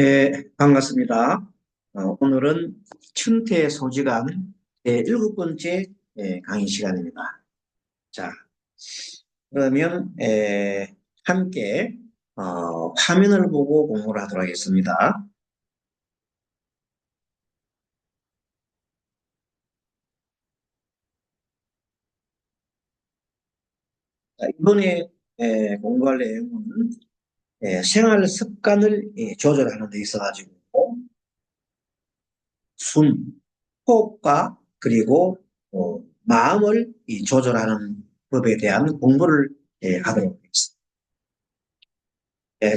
네, 반갑습니다. 오늘은 춘태 소지간 일곱 번째 강의 시간입니다. 자, 그러면 함께 화면을 보고 공부를 하도록 하겠습니다. 자, 이번에 공부할 내용은 생활 습관을 조절하는 데 있어가지고 숨, 호흡과 그리고 마음을 조절하는 법에 대한 공부를 하도록 하겠습니다.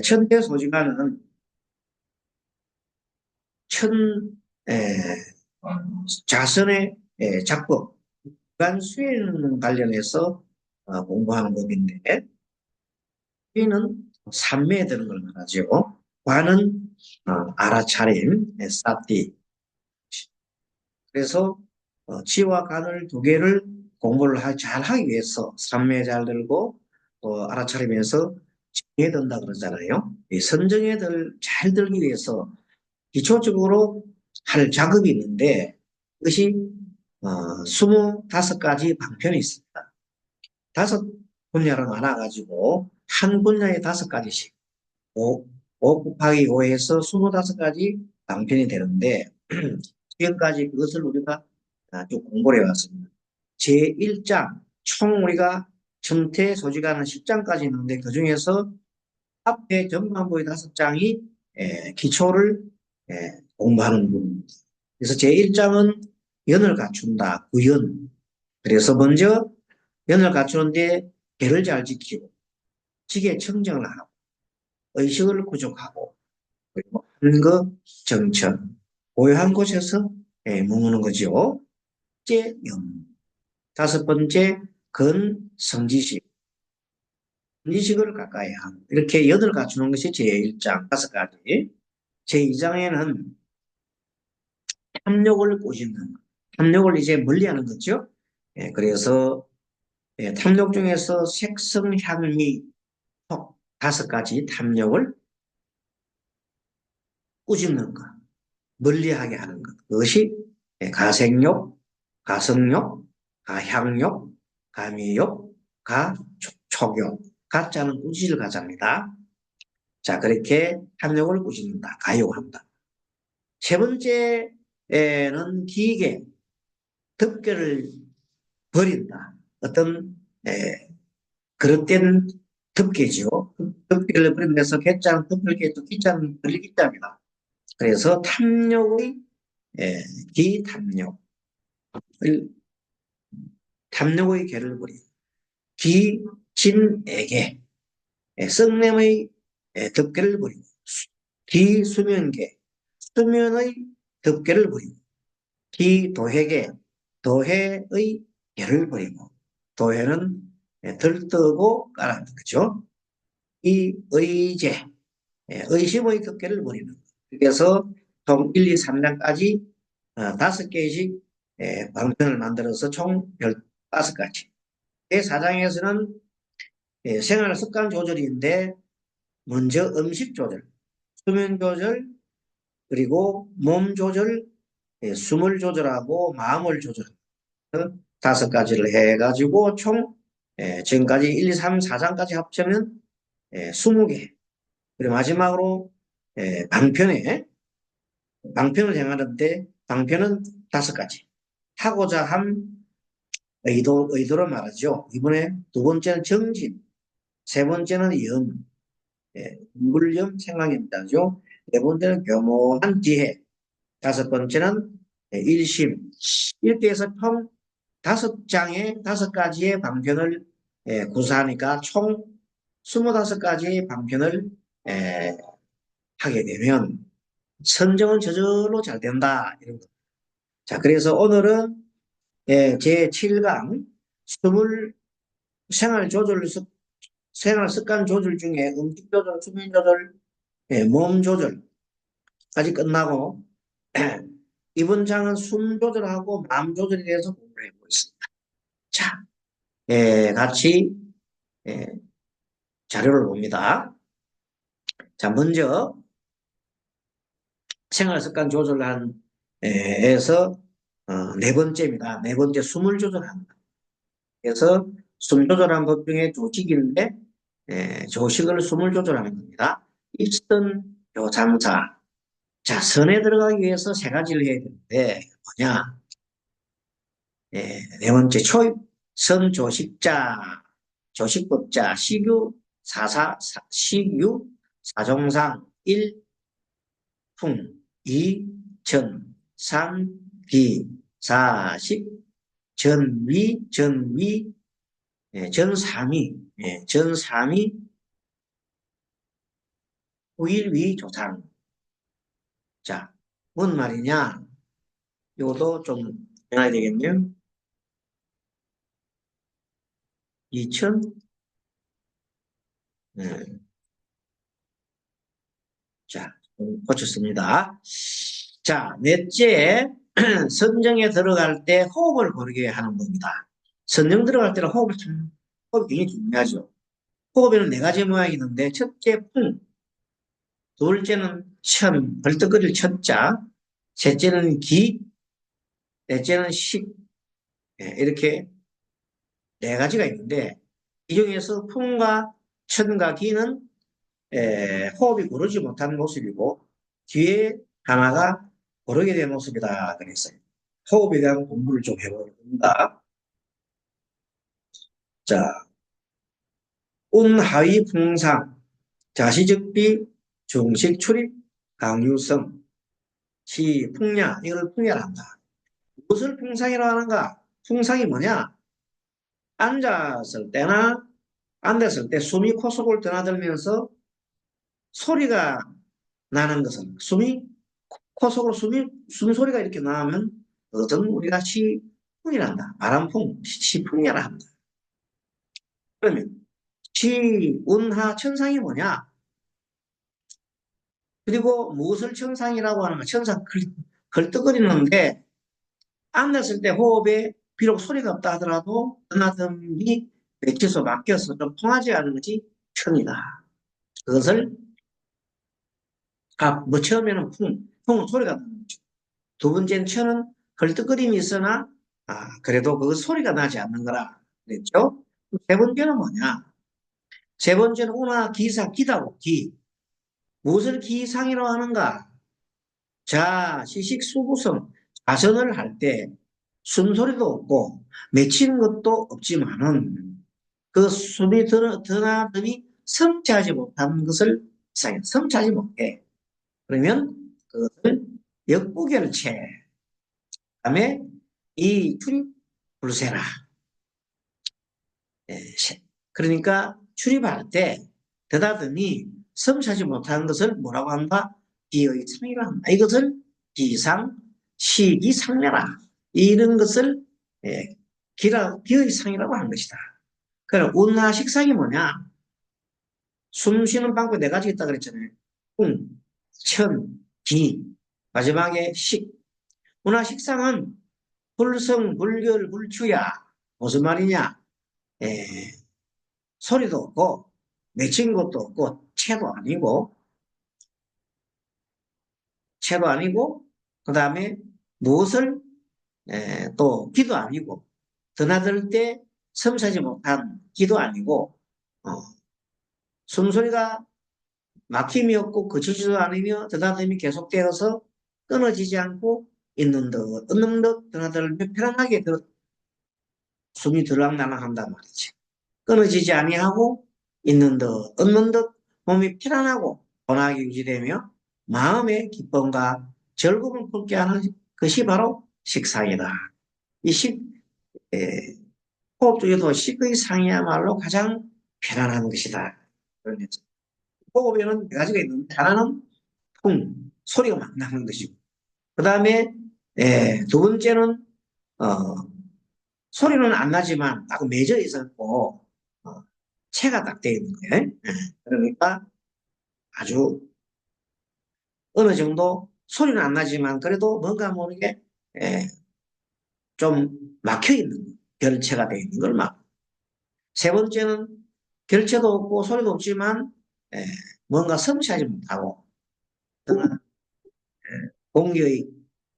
천태 소지가는 천 자선의 작법, 관 수행 관련해서 공부하는 법인데, 수행은 삼매에 드는 걸 말하죠. 관은 알아차림, 사티. 그래서 지와 관을 두 개를 공부를 잘 하기 위해서 삼매 잘 들고 알아차리면서 정해야 된다 그러잖아요. 이 선정에 잘 들기 위해서 기초적으로 할 작업이 있는데 그것이 25가지 방편이 있습니다. 다섯 분야로 나눠가지고 한 분야에 5가지씩 5, 곱하기 5에서 25가지 방편이 되는데 지금까지 그것을 우리가 쭉 공부를 해왔습니다. 제1장 총 우리가 정태 소지가는 10장까지 있는데 그중에서 앞에 전반부의 5장이 기초를 공부하는 부분입니다. 그래서 제1장은 연을 갖춘다. 구연. 그래서 먼저 연을 갖추는데 계를 잘 지키고 지게 청정을 하고 의식을 구족하고 그리고 한거 정천 고요한 곳에서 머무는 거죠. 째 연. 5번째 건 성지식. 성지식을 가까이 함. 이렇게 연을 갖추는 것이 제1장 5가지. 제2장에는 탐욕을 꼬집는 것. 탐욕을 이제 멀리하는 거죠. 그래서 탐욕 중에서 색성, 향미, 속 5가지 탐욕을 꼬집는 것, 멀리하게 하는 것. 그것이 가생욕, 가성욕, 가향욕, 가미욕, 가촉욕. 가짜는 꾸짖을 가짜입니다. 자, 그렇게 탐욕을 꾸짖는다. 가욕한다. 세 번째는 기계, 덮개를 버린다. 어떤 그릇된 덮개죠. 덮개를 버리면서 개짱 덮을게 또 기짱 버리기짱이다. 그래서 탐욕의 기탐욕, 탐욕의 개를 버리고 기진에게 썩냄의 덮개를 버리고 기수면계 수면의 덮개를 버리고 기도회계 도회의 개를 버리고 도회는 들뜨고 깔아는 거죠. 이 의제 의심의 덮개를 버리는 그래서 총 1, 2, 3장까지 5개씩 방편을 만들어서 총 15가지. 제4장에서는 생활 습관 조절인데 먼저 음식 조절, 수면 조절, 그리고 몸 조절, 숨을 조절하고 마음을 조절하는 5가지를 해가지고 총 지금까지 1, 2, 3, 4장까지 합치면 20개. 그리고 마지막으로 방편을 정하는데 방편은 5가지. 하고자 한 의도를 말하죠. 이번에 두 번째는 정진, 세 번째는 염, 물염 생각입니다죠. 네 번째는 교모한 지혜, 5번째는 일심. 이렇게 해서 총 5장의 5가지의 방편을 구사하니까 총 25가지의 방편을 하게 되면 선정은 저절로 잘 된다. 이런 거. 자, 그래서 오늘은 제7강 생활 습관 조절 중에 음식 조절, 수면 조절, 몸 조절까지 끝나고 이번 장은 숨 조절하고 마음 조절에 대해서 공부를 해보겠습니다. 자, 같이 예, 자료를 봅니다. 자, 먼저 생활습관 조절한 에서 네 번째입니다. 네 번째 숨을 조절합니다. 그래서 숨 조절하는 법 중에 조식인데 조식을 숨을 조절하는 겁니다. 입선, 교장사. 자, 선에 들어가기 위해서 세 가지를 해야 되는데 뭐냐? 네 번째 초입, 선 조식자, 조식법자, 식유, 식유, 사종상, 일, 풍, 이, 전, 삼, 비, 사, 식, 전위, 전삼위, 전삼위, 후일위, 조상. 자, 뭔 말이냐? 이것도 좀 해야 되겠네요. 2000, 자, 고쳤습니다. 자, 넷째, 선정에 들어갈 때 호흡을 고르게 하는 겁니다. 선정 들어갈 때는 호흡이 굉장히 중요하죠. 호흡에는 네 가지 모양이 있는데, 첫째, 풍, 둘째는 천, 벌떡거릴 천자, 셋째는 기, 넷째는 식, 이렇게 네 가지가 있는데, 이 중에서 풍과 천과 기는 호흡이 고르지 못하는 모습이고, 뒤에 하나가 고르게 된 모습이다. 그랬어요. 호흡에 대한 공부를 좀 해보겠습니다. 자, 운하위 풍상, 자시적비, 중식 출입, 강유성, 시, 풍야, 이걸 풍야를 한다. 무엇을 풍상이라고 하는가? 풍상이 뭐냐? 앉았을 때나 앉았을 때 숨이 코 속을 드나들면서 소리가 나는 것은 코 속으로 숨소리가 이렇게 나면 어떤 우리가 시풍이란다. 바람풍, 시풍이라 합니다. 그러면 시운하 천상이 뭐냐? 그리고 무엇을 천상이라고 하는가? 천상 걸떡거리는데 앉았을 때 호흡에 비록 소리가 없다 하더라도 드나듦이 맥주소 막혀서 좀 통하지 않은 것이 천이다. 그것을 뭐 처음에는 풍은 소리가 나는 거죠. 두 번째는 천은 걸떡거림이 있으나 그래도 그 소리가 나지 않는 거라 그랬죠. 세 번째는 뭐냐? 세 번째는 운하 기상 기다고 기. 무엇을 기상이라고 하는가? 자, 시식수구성 자선을 할 때 숨소리도 없고 맺히는 것도 없지만은 그 숨이 드나드니 성취하지 못한 것을 성취하지 못해. 그러면 그것을 역부결체, 다음에 이 출입불세라. 그러니까 출입할 때 드나드니 성취하지 못한 것을 뭐라고 한다? 기의상이라 한다. 이것을 기상, 시기상례라. 이런 것을 기의상이라고 하는 것이다. 그럼 운하식상이 뭐냐? 숨 쉬는 방법이 네 가지 있다 그랬잖아요. 풍, 천, 기, 마지막에 식. 운하식상은 불성, 불결, 불추야. 무슨 말이냐? 에, 소리도 없고, 맺힌 것도 없고, 채도 아니고, 그 다음에 무엇을 또 기도 아니고, 드나들 때 섬세하지 못한 기도 아니고, 어, 숨소리가 막힘이 없고 그치지도 않으며 드나듦이 계속되어서 끊어지지 않고 있는 듯 드나들며 편안하게 숨이 들락날락 한단 말이지. 끊어지지 아니하고 있는 듯 얻는 듯 몸이 편안하고 온화하게 유지되며 마음의 기쁨과 즐거움을 품게 하는 것이 바로 식상이다. 이 호흡 중에도 식의 상이야말로 가장 편안한 것이다. 호흡에는 네 가지가 있는데 하나는 소리가 막 나는 것이고 그 다음에 두 번째는 어, 소리는 안 나지만 딱 맺어 있었고 체가 딱 되어 있는 거예요. 그러니까 아주 어느 정도 소리는 안 나지만 그래도 뭔가 모르게 좀 막혀 있는 결체가 되어 있는 걸 막. 세 번째는 결체도 없고 소리도 없지만 뭔가 성취하지 못하고 공기의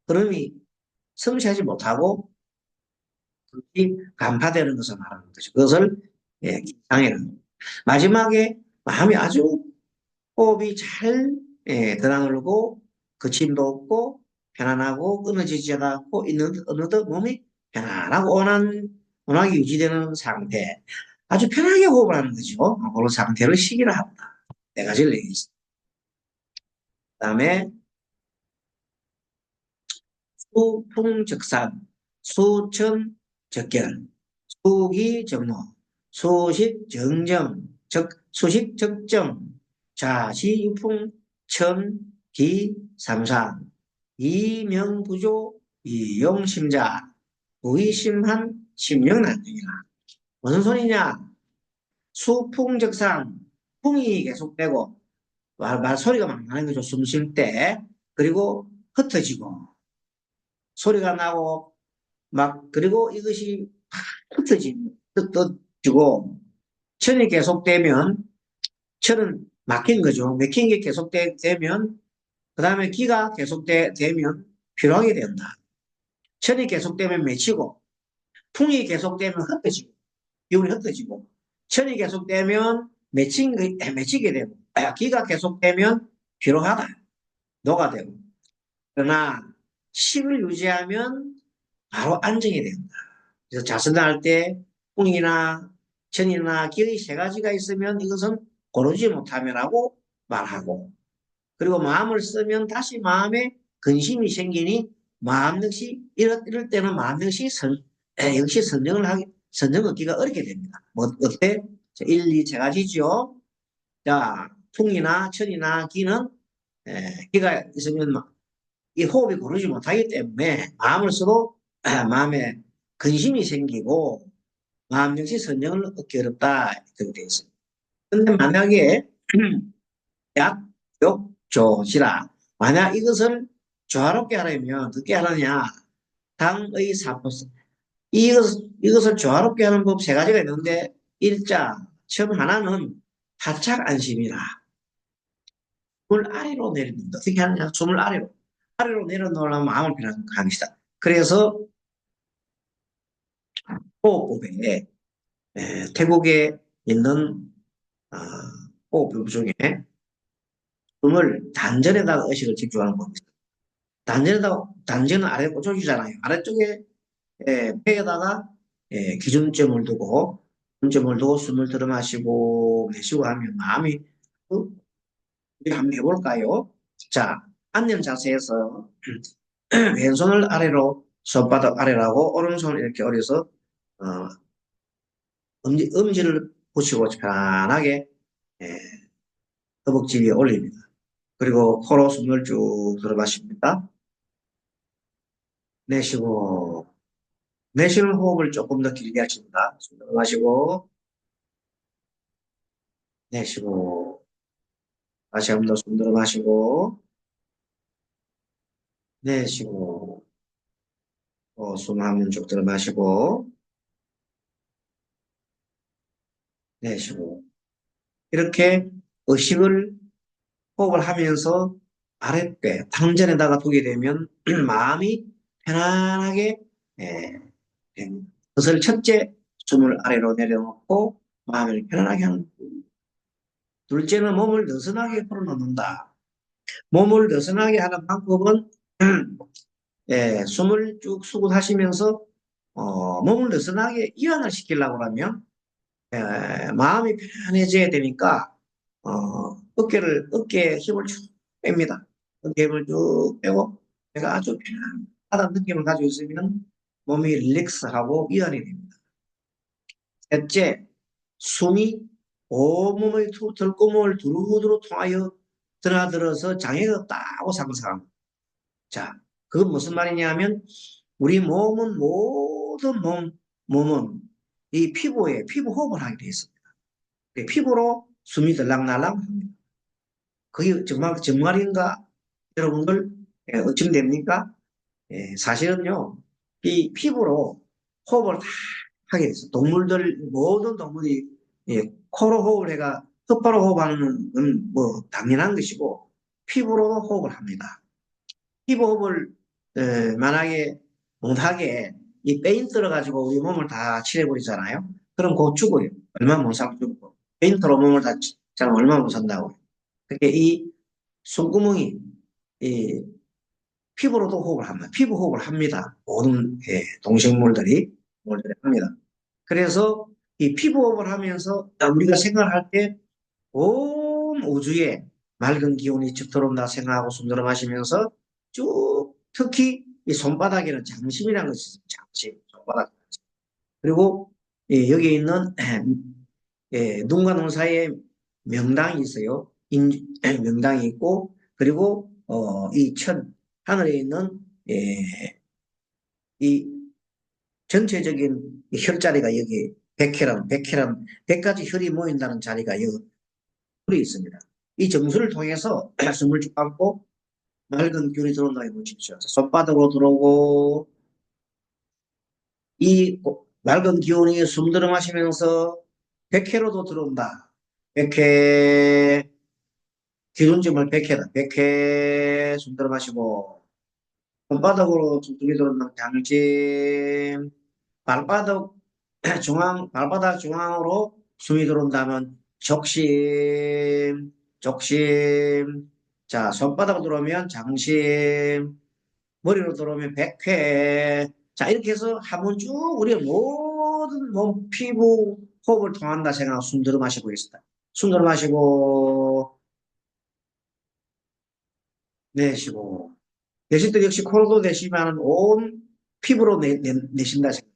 흐름이 성취하지 못하고 이 간파되는 것을 말하는 거죠. 그것을 기상이라는. 마지막에 마음이 아주 호흡이 잘 드나들고 거침도 없고 편안하고 끊어지지 않고 있는 어느덧 몸이 편안하고 온화하게 유지되는 상태. 아주 편하게 호흡을 하는 거죠. 그런 상태를 시기라 합니다. 네 가지를 얘기했습니다. 그다음에 수풍적산, 수천적결, 수기정로, 수식정정, 수식적정, 자시유풍, 천기삼상, 이명부조, 이용심자, 의심한 심령난증이라. 무슨 소리냐? 수풍적상, 풍이 계속되고 소리가 막 나는 거죠. 숨 쉴 때. 그리고 흩어지고 소리가 나고 막 그리고 이것이 흩어지고 흩어지고 천이 계속되면 천은 막힌 거죠. 막힌 게 계속되면 그 다음에 기가 계속되면 필요하게 된다. 천이 계속되면 맺히고 풍이 계속되면 흩어지고 기운이 흩어지고 천이 계속되면 맺히게 되고 기가 계속되면 필요하다. 녹아되고 그러나 식을 유지하면 바로 안정이 된다. 그래서 자선할 때 풍이나 천이나 기의 세 가지가 있으면 이것은 고르지 못하면하고 말하고 그리고 마음을 쓰면 다시 마음에 근심이 생기니 마음 역시 이럴 때는 마음 역시 역시 선정을 얻기가 어렵게 됩니다. 뭐 어때? 1, 2 세 가지죠. 자, 풍이나 천이나 기는 기가 있으면 이 호흡이 고르지 못하기 때문에 마음을 써도 마음에 근심이 생기고 마음 역시 선정을 얻기 어렵다 이렇게 되어 있습니다. 근데 만약에 약, 욕, 조시라 만약 이것을 조화롭게 하려면 어떻게 하느냐 당의 사포스 이것을 조화롭게 하는 법 세 가지가 있는데 일자 처음 하나는 하착 안심이라 숨을 아래로 내립니다. 어떻게 하느냐 숨을 아래로 내려놓으려면 마음을 편하게 합시다. 그래서 호흡법에 태국에 있는 호흡법 중에 숨을 단전에다가 의식을 집중하는 법이 있어요. 단전은 아래 꽂아주잖아요. 아래쪽에 배에다가 기준점을 두고 기준점을 두고 숨을 들어 마시고 내쉬고 하면 마음이 우리 한번 해볼까요? 자, 앉는 자세에서 왼손을 아래로 손바닥 아래라고 오른손을 이렇게 올려서 어, 엄지를 붙이고 편안하게 예, 허벅지 위에 올립니다. 그리고 코로 숨을 쭉 들어 마십니다. 내쉬고 내쉬는 호흡을 조금 더 길게 하십니다. 숨 들어 마시고 내쉬고 다시 한 번 더 숨 들어 마시고 내쉬고 숨 한 번 쭉 들어 마시고 내쉬고 이렇게 의식을 호흡을 하면서 아랫배 당전에다가 두게 되면 마음이 편안하게 됩니다. 그것을 첫째 숨을 아래로 내려놓고 마음을 편안하게 하는 둘째는 몸을 느슨하게 풀어놓는다. 몸을 느슨하게 하는 방법은 숨을 쭉 수굿하시면서 몸을 느슨하게 이완을 시키려고 하면 마음이 편안해져야 되니까 어깨에 힘을 쭉 뺍니다. 어깨 힘을 쭉 빼고 내가 아주 편안하다는 느낌을 가지고 있으면 몸이 릴렉스하고 이완이 됩니다. 셋째, 숨이 온몸의 털구멍을 두루두루 통하여 드나들어서 장애가 없다고 상상합니다. 자, 그건 무슨 말이냐면 우리 모든 몸은 이 피부 호흡을 하게 되어 있습니다. 피부로 숨이 들락날락 합니다. 그게 정말인가? 여러분들 어쩜 됩니까? 사실은요, 이 피부로 호흡을 다 하게 돼서 모든 동물이 코로 호흡을 해가 턱바로 호흡하는 건 뭐 당연한 것이고 피부로도 호흡을 합니다. 피부호흡을 만약에 못하게 이 페인트를 가지고 우리 몸을 다 칠해버리잖아요. 그럼 곧 죽어요. 얼마 못 살고 죽고. 페인트로 몸을 다 칠하면 얼마 못 산다고요. 그게 이 손구멍이 이 피부로도 호흡을 합니다. 피부 호흡을 합니다. 모든 동식물들이 합니다. 그래서 이 피부 호흡을 하면서 우리가 생각할 때 온 우주에 맑은 기운이 쭉 들어온다 생각하고 숨 들어 마시면서 쭉 특히 이 손바닥에는 장심이라는 것이 있습니다. 장심, 손바닥. 그리고 여기에 있는 눈과 눈 사이에 명당이 있어요. 명당이 있고 그리고 이 하늘에 있는 이 전체적인 혈자리가 여기 백가지 혈이 모인다는 자리가 여기 있습니다. 이 정수를 통해서 숨을 쭉 감고 맑은 균이 들어온다 해보십시오. 손바닥으로 들어오고 이 맑은 기운이 숨 들어 마시면서 백회로도 들어온다. 백회 기존점을 백회다. 백회 숨 들어 마시고 손바닥으로 tumtum이 들어온다. 장심 발바닥 중앙으로 숨이 들어온다면 적심 적심 자 손바닥으로 들어오면 장심 머리로 들어오면 백회. 자, 이렇게 해서 한번 쭉 우리의 모든 몸, 피부, 호흡을 통한다 생각하고 숨 들어 마시고 있습니다. 숨 들어 마시고, 내쉬고. 내쉴 때 역시 코로도 내쉬면 온 피부로 내쉰다 생각.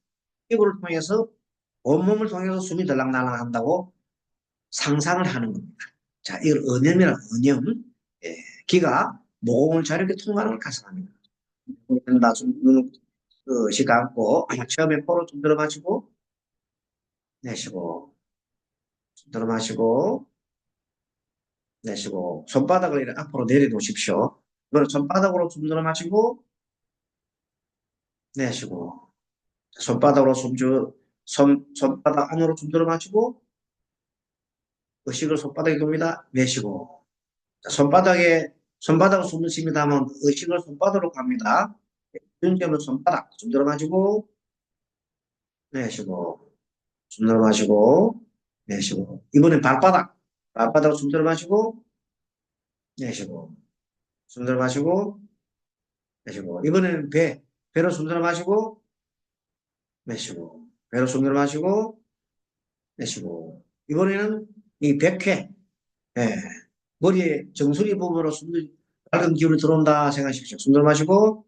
피부를 통해서, 온몸을 통해서 숨이 들락날락 한다고 상상을 하는 겁니다. 자, 이걸 언염이라 언염. 예, 기가 모공을 자르게 통과하는 걸 가상합니다. 된다. 눈을 끝이 감고 처음에 코로 좀 들어 마시고 내쉬고 좀 들어 마시고 내쉬고 손바닥을 이렇게 앞으로 내려놓으십시오. 이걸 손바닥으로 좀 들어 마시고 내쉬고 손바닥으로 손바닥 안으로 좀 들어 마시고 의식을 손바닥에 둡니다. 내쉬고 손바닥으로 숨을 쉽니다 하면 의식을 손바닥으로 갑니다. 윤점을 손바닥 좀 들어 마시고 내쉬고 숨 들어 마시고 내쉬고 이번엔 발바닥으로 숨 들어 마시고 내쉬고 숨 들어 마시고 내쉬고 이번에는 배로 숨 들어 마시고 내쉬고 배로 숨 들어 마시고 내쉬고 이번에는 이 백회 예, 머리에 정수리 부분으로 밝은 기운이 들어온다 생각하십시오. 숨 들어 마시고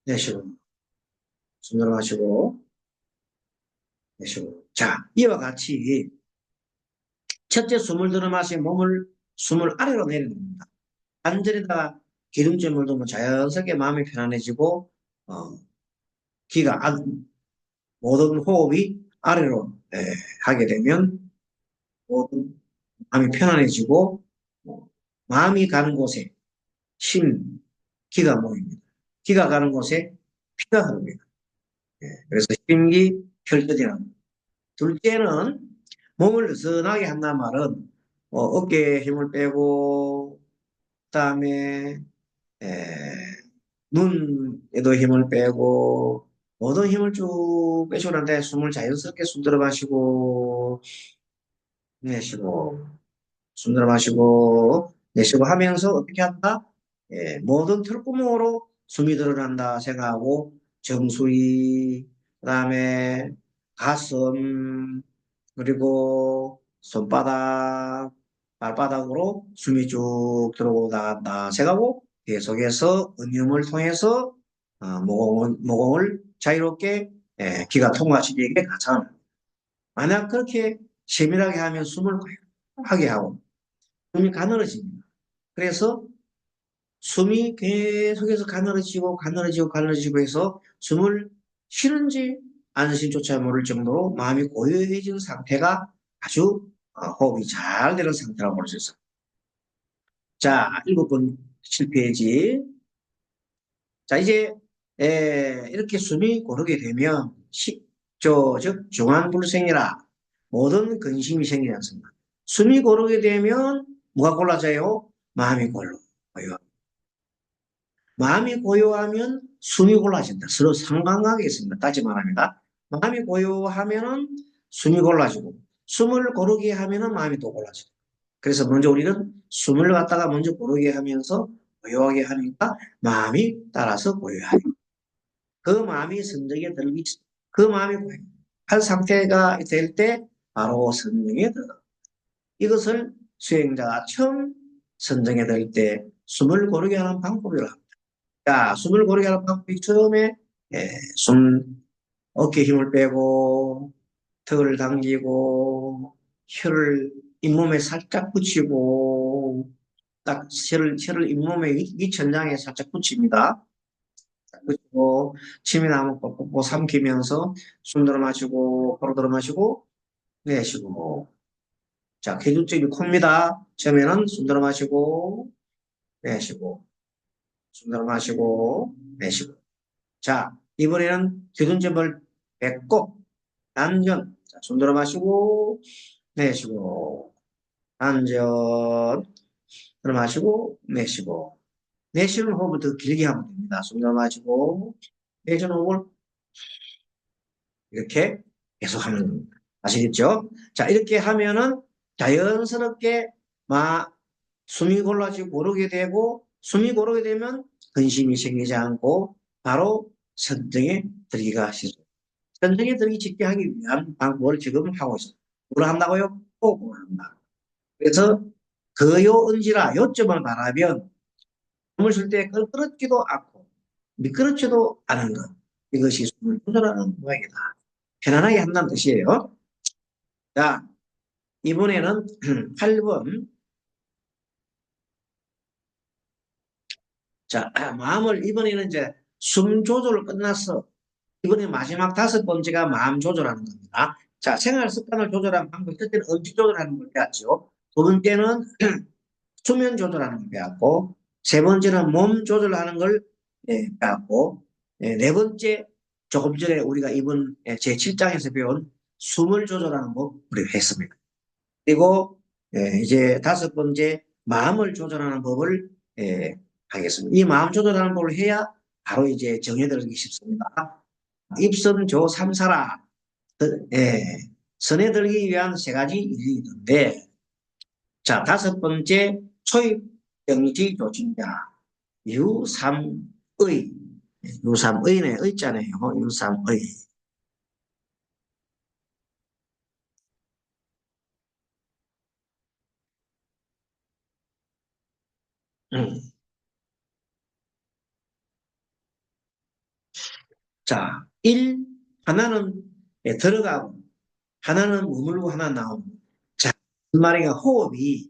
내쉬고 숨 들어 마시고 내쉬고 자 이와 같이 첫째 숨을 들어 마시면 숨을 아래로 내려놓습니다. 완전히 다 기름점을 두면 자연스럽게 마음이 편안해지고 기가 모든 호흡이 아래로 하게 되면 모든 마음이 편안해지고 마음이 가는 곳에 기가 모입니다. 기가 가는 곳에 피가 흐릅니다. 그래서 심기 혈전이라는 겁니다. 둘째는 몸을 느슨하게 한다는 말은 어깨에 힘을 빼고 그다음에 눈에도 힘을 빼고 모든 힘을 쭉 빼시고 난 다음에 숨을 자연스럽게 숨 들어 마시고 내쉬고 숨 들어 마시고 내쉬고 하면서 어떻게 한다? 모든 털구멍으로 숨이 들어간다 생각하고 정수리 그다음에 가슴 그리고 손바닥 발바닥으로 숨이 쭉 들어오다 생각하고 계속해서 언음을 통해서 모공을 자유롭게 기가 통과시키게 가장 만약 그렇게 세밀하게 하면 숨을 하게 하고 숨이 가늘어집니다. 그래서 숨이 계속해서 가늘어지고 해서 숨을 쉬는지 안 쉬는지조차 모를 정도로 마음이 고요해진 상태가 아주 호흡이 잘 되는 상태라고 볼 수 있어요. 자, 7번 7페이지. 자, 이제 이렇게 숨이 고르게 되면 즉 중환불생이라 모든 근심이 생기지 않습니다. 숨이 고르게 되면 뭐가 골라져요? 마음이 골라. 고요. 마음이 고요하면 숨이 골라진다. 서로 상관관계 있습니다. 다시 말합니다. 마음이 고요하면은 숨이 골라지고, 숨을 고르게 하면은 마음이 또 골라지고. 그래서 먼저 우리는 숨을 갖다가 먼저 고르게 하면서 고요하게 하니까 마음이 따라서 고요하게. 그 마음이 선정에 들기, 그 마음이 고요한 상태가 될 때 바로 선정에 들어. 이것을 수행자가 처음 선정에 들 때 숨을 고르게 하는 방법이라 합니다. 자, 숨을 고르게 하는 방법이 처음에 숨, 어깨 힘을 빼고 턱을 당기고 혀를 잇몸에 살짝 붙이고 딱 혀를 잇몸의 위천장에 살짝 붙입니다. 그리고 침이 나면 꼭꼭 삼키면서 숨 들어 마시고 코로 들어 마시고 내쉬고. 자, 기준점이 코입니다. 처음에는 숨 들어 마시고 내쉬고 숨 들어 마시고 내쉬고. 자, 이번에는 기준점을 뱉고 단전. 자, 숨 들어 마시고 내쉬고 단전 들어 마시고 내쉬고. 내쉬는 호흡을 더 길게 하면 됩니다. 숨 들어 마시고 내쉬는 호흡을 이렇게 계속 하는 겁니다. 아시겠죠? 자, 이렇게 하면은 자연스럽게 숨이 골라지고 고르게 되고, 숨이 고르게 되면 근심이 생기지 않고 바로 선정에 들기가 쉽습니다. 선정에 들기 쉽게 하기 위한 방법을 지금 하고 있습니다. 뭘 한다고요? 호흡을 한다. 그래서 그요은지라 요점을 말하면 숨을 쉴 때 끌어지도 않고 미끄럽지도 않은 것. 이것이 숨을 조절하는 모양이다. 편안하게 한다는 뜻이에요. 자, 이번에는 8번. 자, 마음을 이번에는 이제 숨 조절 끝났어. 이번에 마지막 5번째가 마음 조절하는 겁니다. 자, 생활 습관을 조절하는 방법. 첫째는 음식 조절하는 걸 배웠죠. 두 번째는 수면 조절하는 걸 배웠고, 세 번째는 몸 조절하는 걸 배웠고, 네 번째 조금 전에 우리가 이번 제7장에서 배운 숨을 조절하는 법 우리가 했습니다. 그리고 이제 5번째 마음을 조절하는 법을 하겠습니다. 이 마음 조절하는 법을 해야 바로 이제 정해들기 쉽습니다. 입선조 삼사라 선에 들기 위한 3가지 일이 있는데, 자, 5번째 초입 정지 조진자 유삼의. 유삼의네. 의자네요. 유삼의. 음. 자, 하나는 들어가고 하나는 머물고 하나 나오고. 자, 그 말이가 호흡에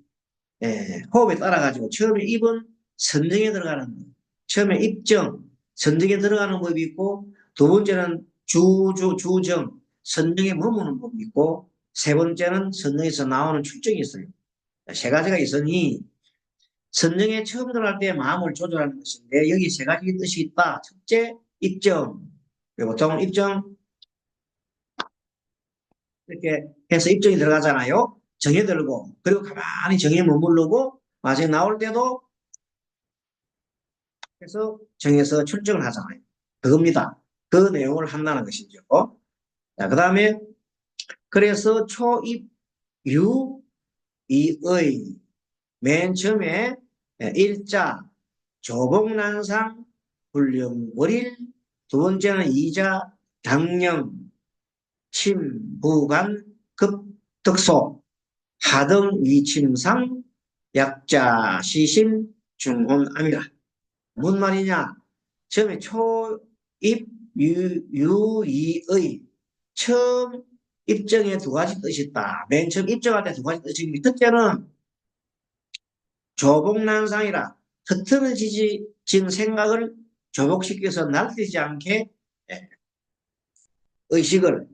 따라가지고 처음에 입은 선정에 들어가는 거. 처음에 입정, 선정에 들어가는 법이 있고, 두 번째는 주정, 선정에 머무는 법이 있고, 세 번째는 선정에서 나오는 출정이 있어요. 3가지가 있으니, 선정에 처음 들어갈 때 마음을 조절하는 것인데, 여기 3가지 뜻이 있다. 첫째, 입정. 보통 입정, 이렇게 해서 입정이 들어가잖아요. 정에 들고, 그리고 가만히 정에 머무르고, 마지막에 나올 때도 해서 정해서 출정을 하잖아요. 그겁니다. 그 내용을 한다는 것이죠. 자, 그 다음에 그래서 초입 유이의 맨 처음에 일자 조복난상 불령월일. 두 번째는 이자 당령 침부간 급득소 하등 위침상 약자 시심 중혼암이라. 무슨 말이냐? 처음에 초입 유이의 처음 입정에 2가지 뜻이 있다. 맨 처음 입정할 때 2가지 뜻이 있는데, 첫째는 조복난상이라 흐트러진 생각을 조복시켜서 날뛰지 않게 의식을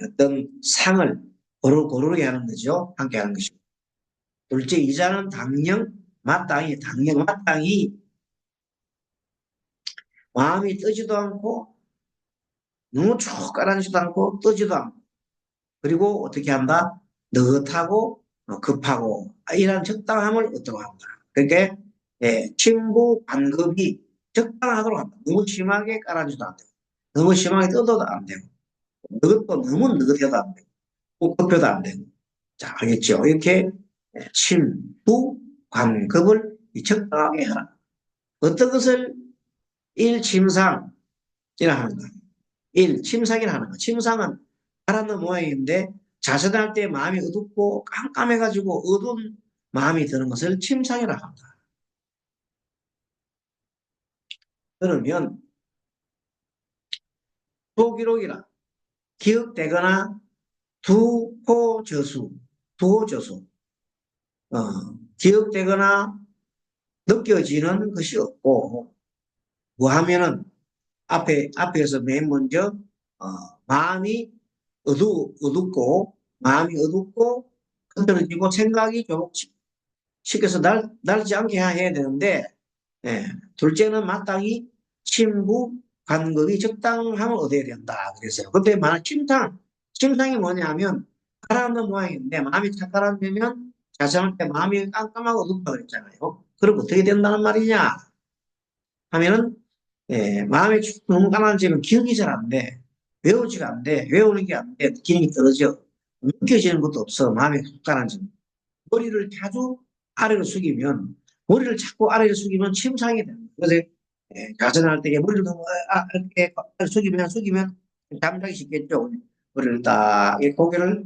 어떤 상을 고르게 하는 거죠. 함께 하는 것이고. 둘째, 이자는 당령 마땅히 마음이 뜨지도 않고 너무 쭉 가라앉지도 않고 뜨지도 않고, 그리고 어떻게 한다? 느긋하고 급하고 이런 적당함을 얻도록 한다. 그러니까 침부 간급이 적당하도록 한다. 너무 심하게 깔아줘도 안 되고, 너무 심하게 뜯어도 안 되고, 너것도 너무 느긋해도 안 되고, 꼭 덮여도 안 되고. 자, 알겠죠? 이렇게 침부 간급을 적당하게 하라. 어떤 것을 일침상이라 하는 거예요. 일침상이라 하는 거. 침상은 바라는 모양인데 자선할 때 마음이 어둡고 깜깜해가지고 어두운 마음이 드는 것을 침상이라 합니다. 그러면 도기록이라 기억되거나 두호저수, 두호저수, 어, 기억되거나 느껴지는 것이 없고, 뭐 하면은 앞에서 맨 먼저, 어, 마음이 어둡고, 마음이 어둡고, 흐트러지고 생각이 좀 시켜서 날지 않게 해야 되는데, 예, 둘째는 마땅히 친부 간극이 적당함을 얻어야 된다. 그랬어요. 근데 만약 침상이 뭐냐면, 가라앉는 모양인데, 마음이 착 가라앉으면, 자성할 때 마음이 깜깜하고 어둡다 그랬잖아요. 그럼 어떻게 된다는 말이냐? 하면은, 마음이 너무 가라앉으면 기억이 잘 안 돼. 외우지가 안 돼. 외우는 게 안 돼. 기억이 떨어져. 느껴지는 것도 없어. 마음이 훅 가라앉으면. 머리를 자주 아래로 숙이면 머리를 자꾸 아래로 숙이면 침상이 됩니다. 그래서 가정할 때 머리를 너무 이렇게 숙이면 잠자기 쉽겠죠. 머리를 딱 고개를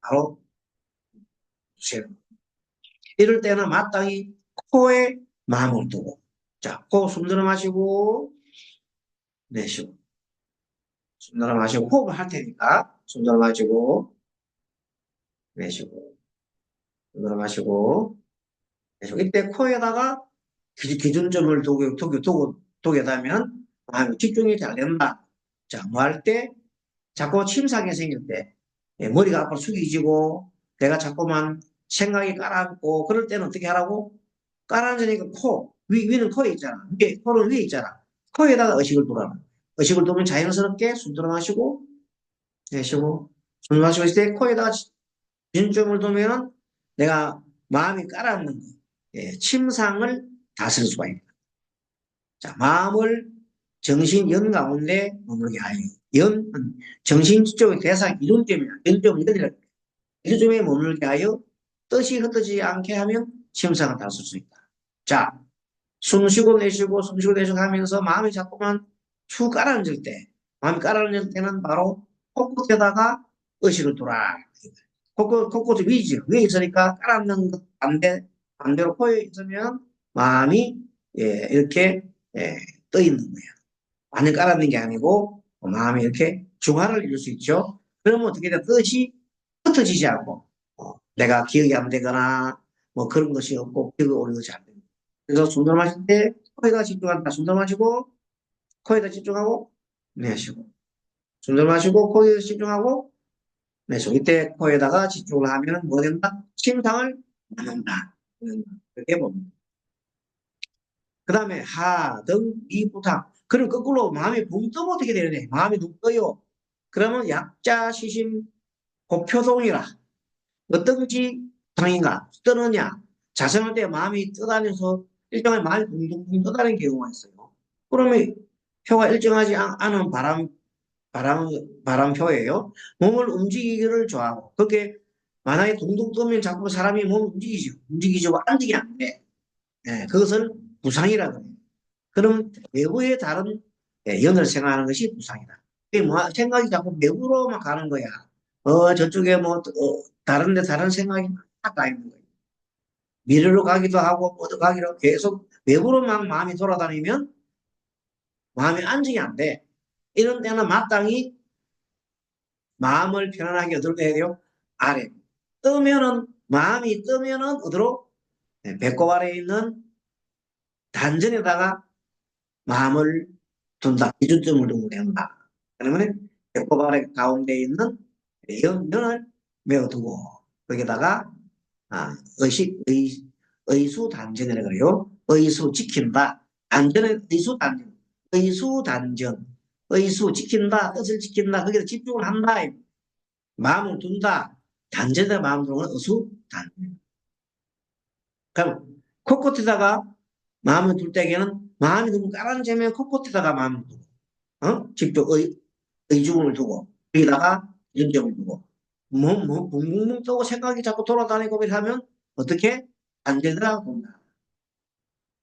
바로 주세요. 이럴 때는 마땅히 코에 마음을 두고 자, 코 숨 들어 마시고 내쉬고 숨 들어 마시고 호흡을 할 테니까 숨 들어 마시고 내쉬고 숨 들어 마시고 이때 코에다가 기준점을 두게 되면 집중이 잘 된다. 자, 뭐 할 때? 자꾸 침상이 생길 때, 머리가 앞으로 숙이지고, 내가 자꾸만 생각이 가라앉고, 그럴 때는 어떻게 하라고? 가라앉으니까 위는 코에 있잖아. 코는 위에 있잖아. 코에다가 의식을 두라는 거야. 의식을 두면 자연스럽게 숨 들어 마시고, 내쉬고, 숨 마시고 있을 때 코에다가 기준점을 두면은 내가 마음이 가라앉는 거, 침상을 다스릴 수가 있다. 자, 마음을 정신 연 가운데 머물게 하여. 연은 정신 쪽의 대상 이론점이야. 연점을 이루라. 이론점에 머물게 하여 뜻이 흩어지지 않게 하면 침상을 다스릴 수 있다. 자, 숨 쉬고 내쉬고 숨 쉬고 내쉬고 하면서 마음이 자꾸만 쭉 가라앉을 때, 마음이 가라앉을 때는 바로 코끝에다가 의식을 두라. 코끝이 위지. 위에 있으니까 가라앉는 것 반대로 코에 있으면 마음이 이렇게 떠 있는 거예요. 완전 깔아놓는 게 아니고 마음이 이렇게 중화를 이룰 수 있죠. 그러면 어떻게 돼? 뜻이 흩어지지 않고 내가 기억이 안 되거나 뭐 그런 것이 없고 기억이 오는 것이 안 됩니다. 그래서 숨 들어 마실 때 코에다 집중한다. 숨 들어 마시고 코에다 집중하고 내쉬고 숨 들어 마시고 코에다 집중하고 내쉬고 이때 코에다가 집중을 하면 뭐 된다? 침상을 만든다. 그렇게 봅니다. 그 다음에 하, 등, 이, 부탕. 그럼 거꾸로 마음이 붕 뜨면 어떻게 되느냐? 마음이 붕 떠요. 그러면 약자, 시심, 고표동이라. 어떤지 당인가? 뜨느냐? 자성할 때 마음이 떠다녀서 일정한 마음이 붕붕붕 떠다니는 경우가 있어요. 그러면 표가 일정하지 않은 바람표예요. 몸을 움직이기를 좋아하고. 그게 만약에 둥둥 뜨면 자꾸 사람이 몸을 움직이지고 안직이 안 돼. 그것을 부상이라 그래요. 그럼 외부의 다른 연을 생각하는 것이 부상이다. 뭐 생각이 자꾸 외부로만 가는 거야. 저쪽에 뭐 다른 생각이 막 가 있는 거예요. 미래로 가기도 하고 어디 가기로 계속 외부로만 마음이 돌아다니면 마음이 안정이 안 돼. 이런 때는 마땅히 마음을 편안하게 어디로 해야 돼요? 아래. 마음이 뜨면은 어디로? 배꼽 아래에 있는 단전에다가 마음을 둔다. 기준점을 두고 된다. 그러면 배꼽 아래 가운데 있는 연을 메어두고 거기다가 의수 단전이라고 그래요. 의수 지킨다. 단전은 의수 단전. 의수 단전. 의수 지킨다. 뜻을 지킨다. 거기다 집중을 한다. 마음을 둔다. 단전에 마음을 두는 의수 단전. 그럼 코끝에다가 마음을 둘 때에는 마음이 너무 가라앉으면 코끝에다가 마음을 두고, 직접 의중을 두고, 여기다가 연정을 두고, 붕붕붕 떠고 생각이 자꾸 돌아다니고 이러면 어떻게? 안되더라 본다.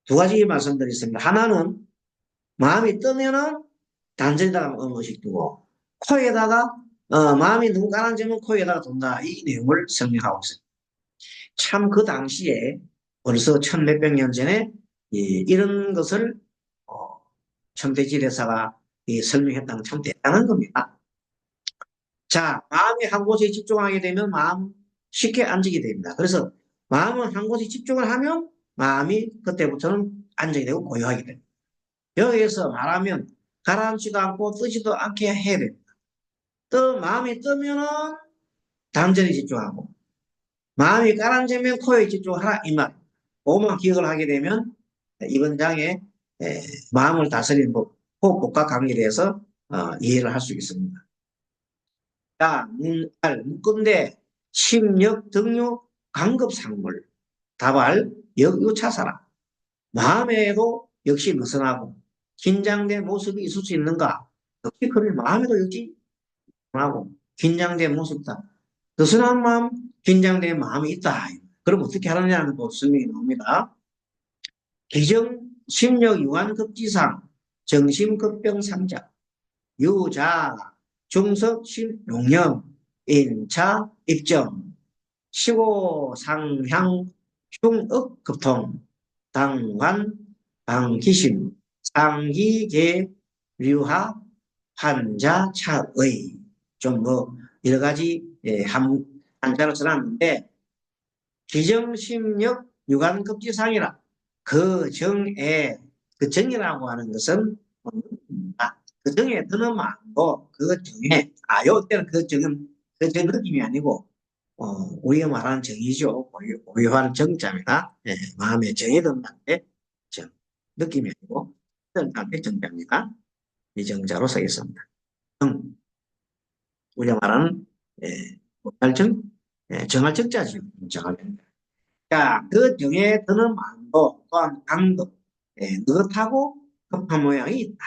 두 가지 말씀드리겠습니다. 하나는 마음이 뜨면은 단전에다가 어느 것씩 두고, 코에다가, 마음이 너무 가라앉으면 코에다가 둔다. 이 내용을 설명하고 있습니다. 참 그 당시에 벌써 천 몇백 년 전에 이런 것을 천대지 대사가 설명했다는 참 대단한 겁니다. 자, 마음이 한 곳에 집중하게 되면 마음 쉽게 앉게 됩니다. 그래서 마음은 한 곳에 집중을 하면 마음이 그때부터는 안정이 되고 고요하게 됩니다. 여기에서 말하면 가라앉지도 않고 뜨지도 않게 해야 됩니다. 마음이 뜨면은 단전에 집중하고 마음이 가라앉으면 코에 집중하라 이 말. 그것만 기억을 하게 되면 이번 장에 마음을 다스리는 법, 호흡법과 관계에 대해서 이해를 할 수 있습니다. 자, 문건대 심력 등류 강급상물 다발 역유차사라. 마음에도 역시 느슨하고 긴장된 모습이 있을 수 있는가? 역시 그를 마음에도 역시 하고 긴장된 모습이다. 느슨한 마음, 긴장된 마음이 있다. 그럼 어떻게 하느냐는 또 설명이 나옵니다. 기정 심력 유한급지상 정심급병 상자 유자 중석심 용염 인차 입정 시고 상향 흉억 급통 당관 방기심 상기계 류하 환자 차의 좀 뭐 여러 가지 한자로 써놨는데 기정심력 유관급지상이라 그 정에 그 정이라고 하는 것은 그 정에 드는 마음도 그 정에 요때는 그 정은 그정 느낌이 아니고 우리가 말하는 정이죠. 고요한 정자입니다. 마음에 정이 든다는데 정 느낌이 아니고 든다는데 정자입니다. 이 정자로 쓰겠습니다. 우리가 말하는 못할 정할 정자죠. 정하면. 자, 그 정에 드는 마음도 또한 강도, 느긋하고 급한 모양이 있다.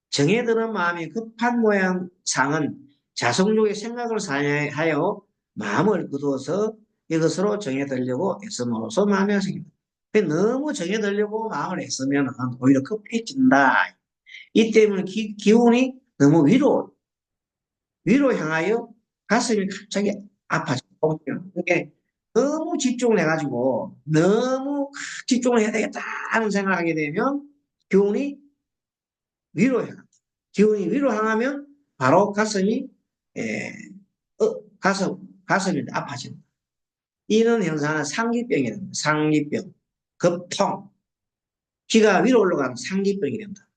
정에 드는 마음이 급한 모양 상은 자성욕의 생각을 사하여 마음을 거두어서 이것으로 정에 들려고 애씀으로써 마음이 생긴다. 너무 정에 들려고 마음을 애쓰면 오히려 급해진다. 이 때문에 기운이 너무 위로 향하여 가슴이 갑자기 아파지고 그게 너무 집중을 해가지고 너무 집중을 해야 되겠다 하는 생각을 하게 되면 기운이 위로 향합니다. 기운이 위로 향하면 바로 가슴이 가슴이 아파집니다. 이런 현상은 상기병이랍니다. 상기병, 급통, 기가 위로 올라가는 상기병이 됩니다.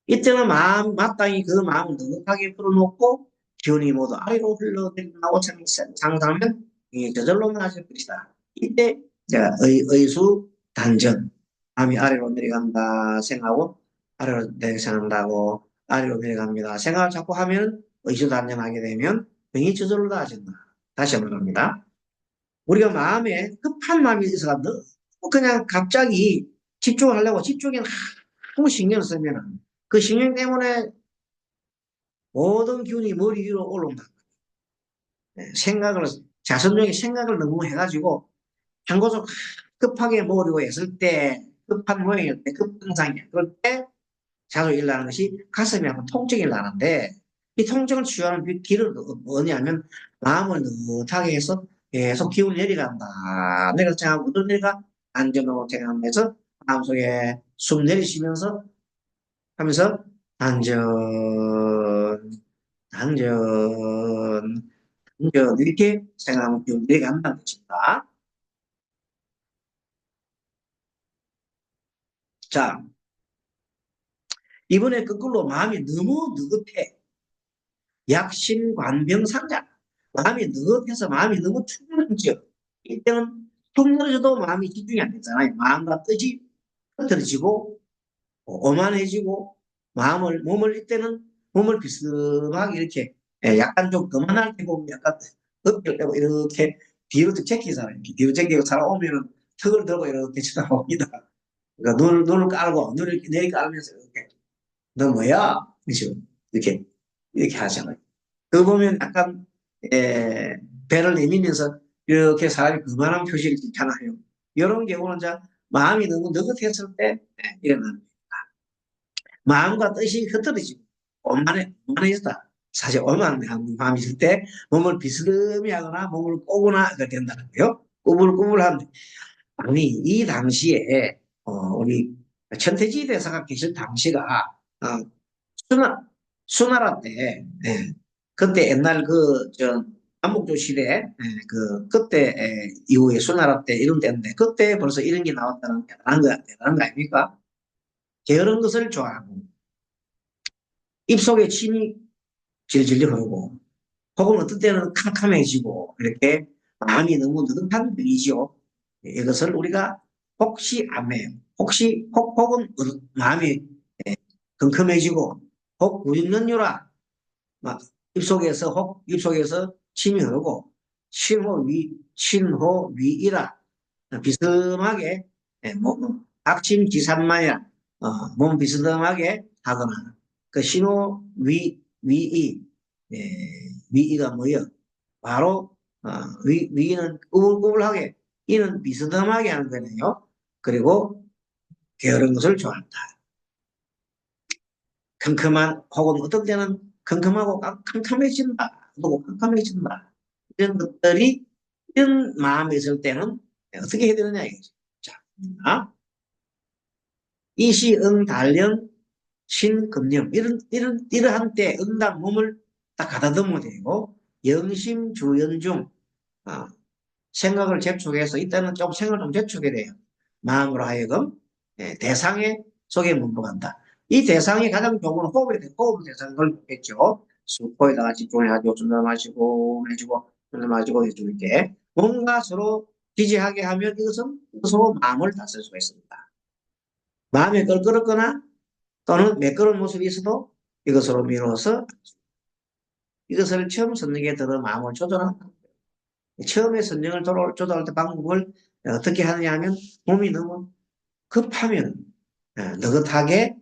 이때는 마땅히 그 마음을 넉넉하게 풀어놓고 기운이 모두 아래로 흘러내리고 상상하면 저절로 나아질 것이다. 이때 제가 의수 단전, 마음이 아래로 내려간다 생각하고 아래로 내려간다고 아래로 내려갑니다. 생각을 자꾸 하면 의수 단전하게 되면 병이 저절로 나아진다. 다시 한번 합니다. 우리가 마음에 급한 마음이 있어서 너무 그냥 갑자기 집중을 하려고 집중에 너무 신경을 쓰면 그 신경 때문에 모든 기운이 머리 위로 올라온다. 생각을, 자선적인 생각을 너무 해가지고, 한 곳을 급하게 모으려고 했을 때, 급한 모양일 때, 급증상이야. 그럴 때, 자주 일어나는 것이 가슴이 아픈 통증이 나는데, 이 통증을 치유하는 길은 뭐냐면, 마음을 느긋하게 해서 계속 기운이 내려간다. 내가 생각하고, 어떤 내가 안전으로 생각하면서, 마음속에 숨 내리시면서, 하면서, 안전, 당전, 당전 이렇게 생각하면 기운들이 간다는 것입니다. 자, 이번에 거꾸로 마음이 너무 느긋해. 약신관병상자. 마음이 느긋해서 마음이 너무 충분하죠. 이때는 충분해져도 마음이 집중이 안 되잖아요. 마음과 뜻이 흐트러지고 오만해지고 몸을 이때는 몸을 비스듬하게 이렇게 약간 좀 그만할 때 보면 약간 엎드려 고 이렇게 뒤로 쭉 제끼잖아요. 뒤로 제끼고 살아오면은 턱을 들고 이렇게 쳐다봅니다. 그러니까 눈을 깔고, 눈을 내리깔면서 이렇게, 너 뭐야? 그죠? 이렇게, 이렇게 하잖아요. 그거 보면 약간, 에, 배를 내밀면서 이렇게 사람이 그만한 표시를 하나요. 이런 경우는 이제 마음이 너무 느긋했을 때 일어나는 마음과 뜻이 흐트러지고 오만해졌다. 사실 오만한 마음이 있을 때 몸을 비스듬히 하거나 몸을 꼬거나 된다는 거예요. 꾸불꾸불한데 아니 이 당시에 우리 천태지 대사가 계실 당시가 수나 수나라 때 그때 옛날 그저 남북조 시대 그때 이후에 수나라 때 이런 때인데 그때 벌써 이런 게 나왔다는 게 대단한 거 아닙니까? 게으른 것을 좋아하고 입속에 침이 질질 흐르고 혹은 어떤 때는 캄캄해지고 이렇게 마음이 너무 느긋한 분이죠. 이것을 우리가 혹시 안매요. 혹은 마음이 컴컴해지고 혹 무익는유라 막 입속에서 침이 흐르고 신호위이라 비스듬하게 악침지산마야 몸 비스듬하게 하거나 그 신호위이 위이가 뭐예요? 바로 위는 꾸불꾸불하게 이는 비스듬하게 하는 거네요. 그리고 게으른 것을 좋아한다. 컴컴한 혹은 어떤 때는 컴컴하고 캄캄해진다. 또 캄캄해진다. 이런 것들이 이런 마음이 있을 때는 어떻게 해야 되느냐 이거죠. 자, 이시응 달령 신금령 이러한 때 응당 몸을 딱 가다듬어야 되고 영심주연중 생각을 재촉해서 이때는 좀 생각을 좀 재촉해야 돼요. 마음으로 하여금 대상의 속에 문복한다. 이 대상이 가장 좋은 호흡 대상을 걸겠죠. 코에다가 집중해가지고 숨을 마시고 내쉬고 숨을 마시고 내쉬고 이렇게 뭔가 서로 지지하게 하면 이것은 서로 마음을 다스릴 수가 있습니다. 마음이 껄끄럽거나 또는 매끄러운 모습이 있어도 이것으로 미뤄서 이것을 처음 선정에 들어 마음을 조절한다. 처음에 선정을 조절할 때 방법을 어떻게 하느냐 하면 몸이 너무 급하면 느긋하게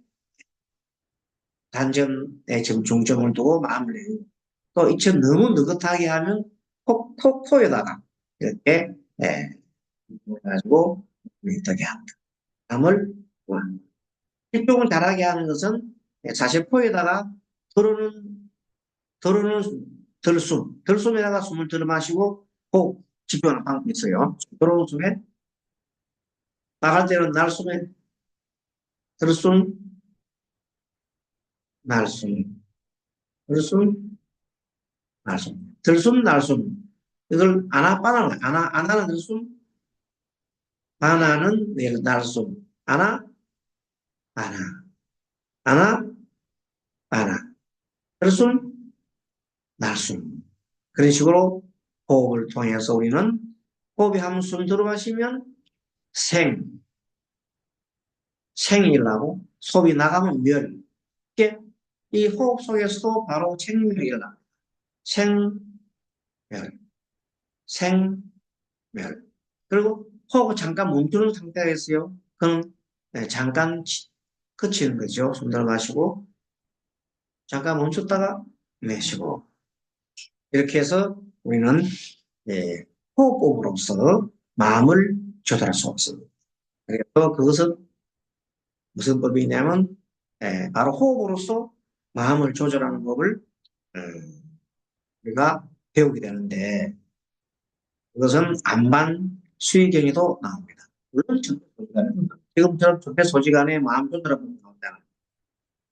단점에 좀 중점을 두고 마음을 내고 또 이처럼 너무 느긋하게 하면 폭포에다가 이렇게 해가지고 어떻게 합니다. 마음을 집중을 잘하게 하는 것은 사실 포에다가 들어오는 들숨에다가 숨을 들어 마시고 호흡 집중하는 방법이 있어요. 들어오는 숨에 나갈 때는 날숨에 들숨 날숨 들숨 날숨 들숨 날숨 이걸 아나는 들숨 아나는 날숨 아나 아나 아나 들숨 날숨 그런 식으로 호흡을 통해서 우리는 호흡이 한 숨 들어 마시면 생이라고 소비 나가면 멸. 이게 이 호흡 속에서도 바로 생명이 일어납니다. 생멸, 생멸. 그리고 호흡을 잠깐 멈추는 상태가 있어요. 그럼 잠깐 그치는 거죠. 숨 들어 마시고 잠깐 멈췄다가 내쉬고 이렇게 해서 우리는 호흡법으로서 마음을 조절할 수 없습니다. 그래서 그것은 무슨 법이냐면 바로 호흡으로서 마음을 조절하는 법을 우리가 배우게 되는데 그것은 안반 수의경에도 나옵니다. 물론 지금처럼 적폐소지간에 마음 조절하는 나오잖아요.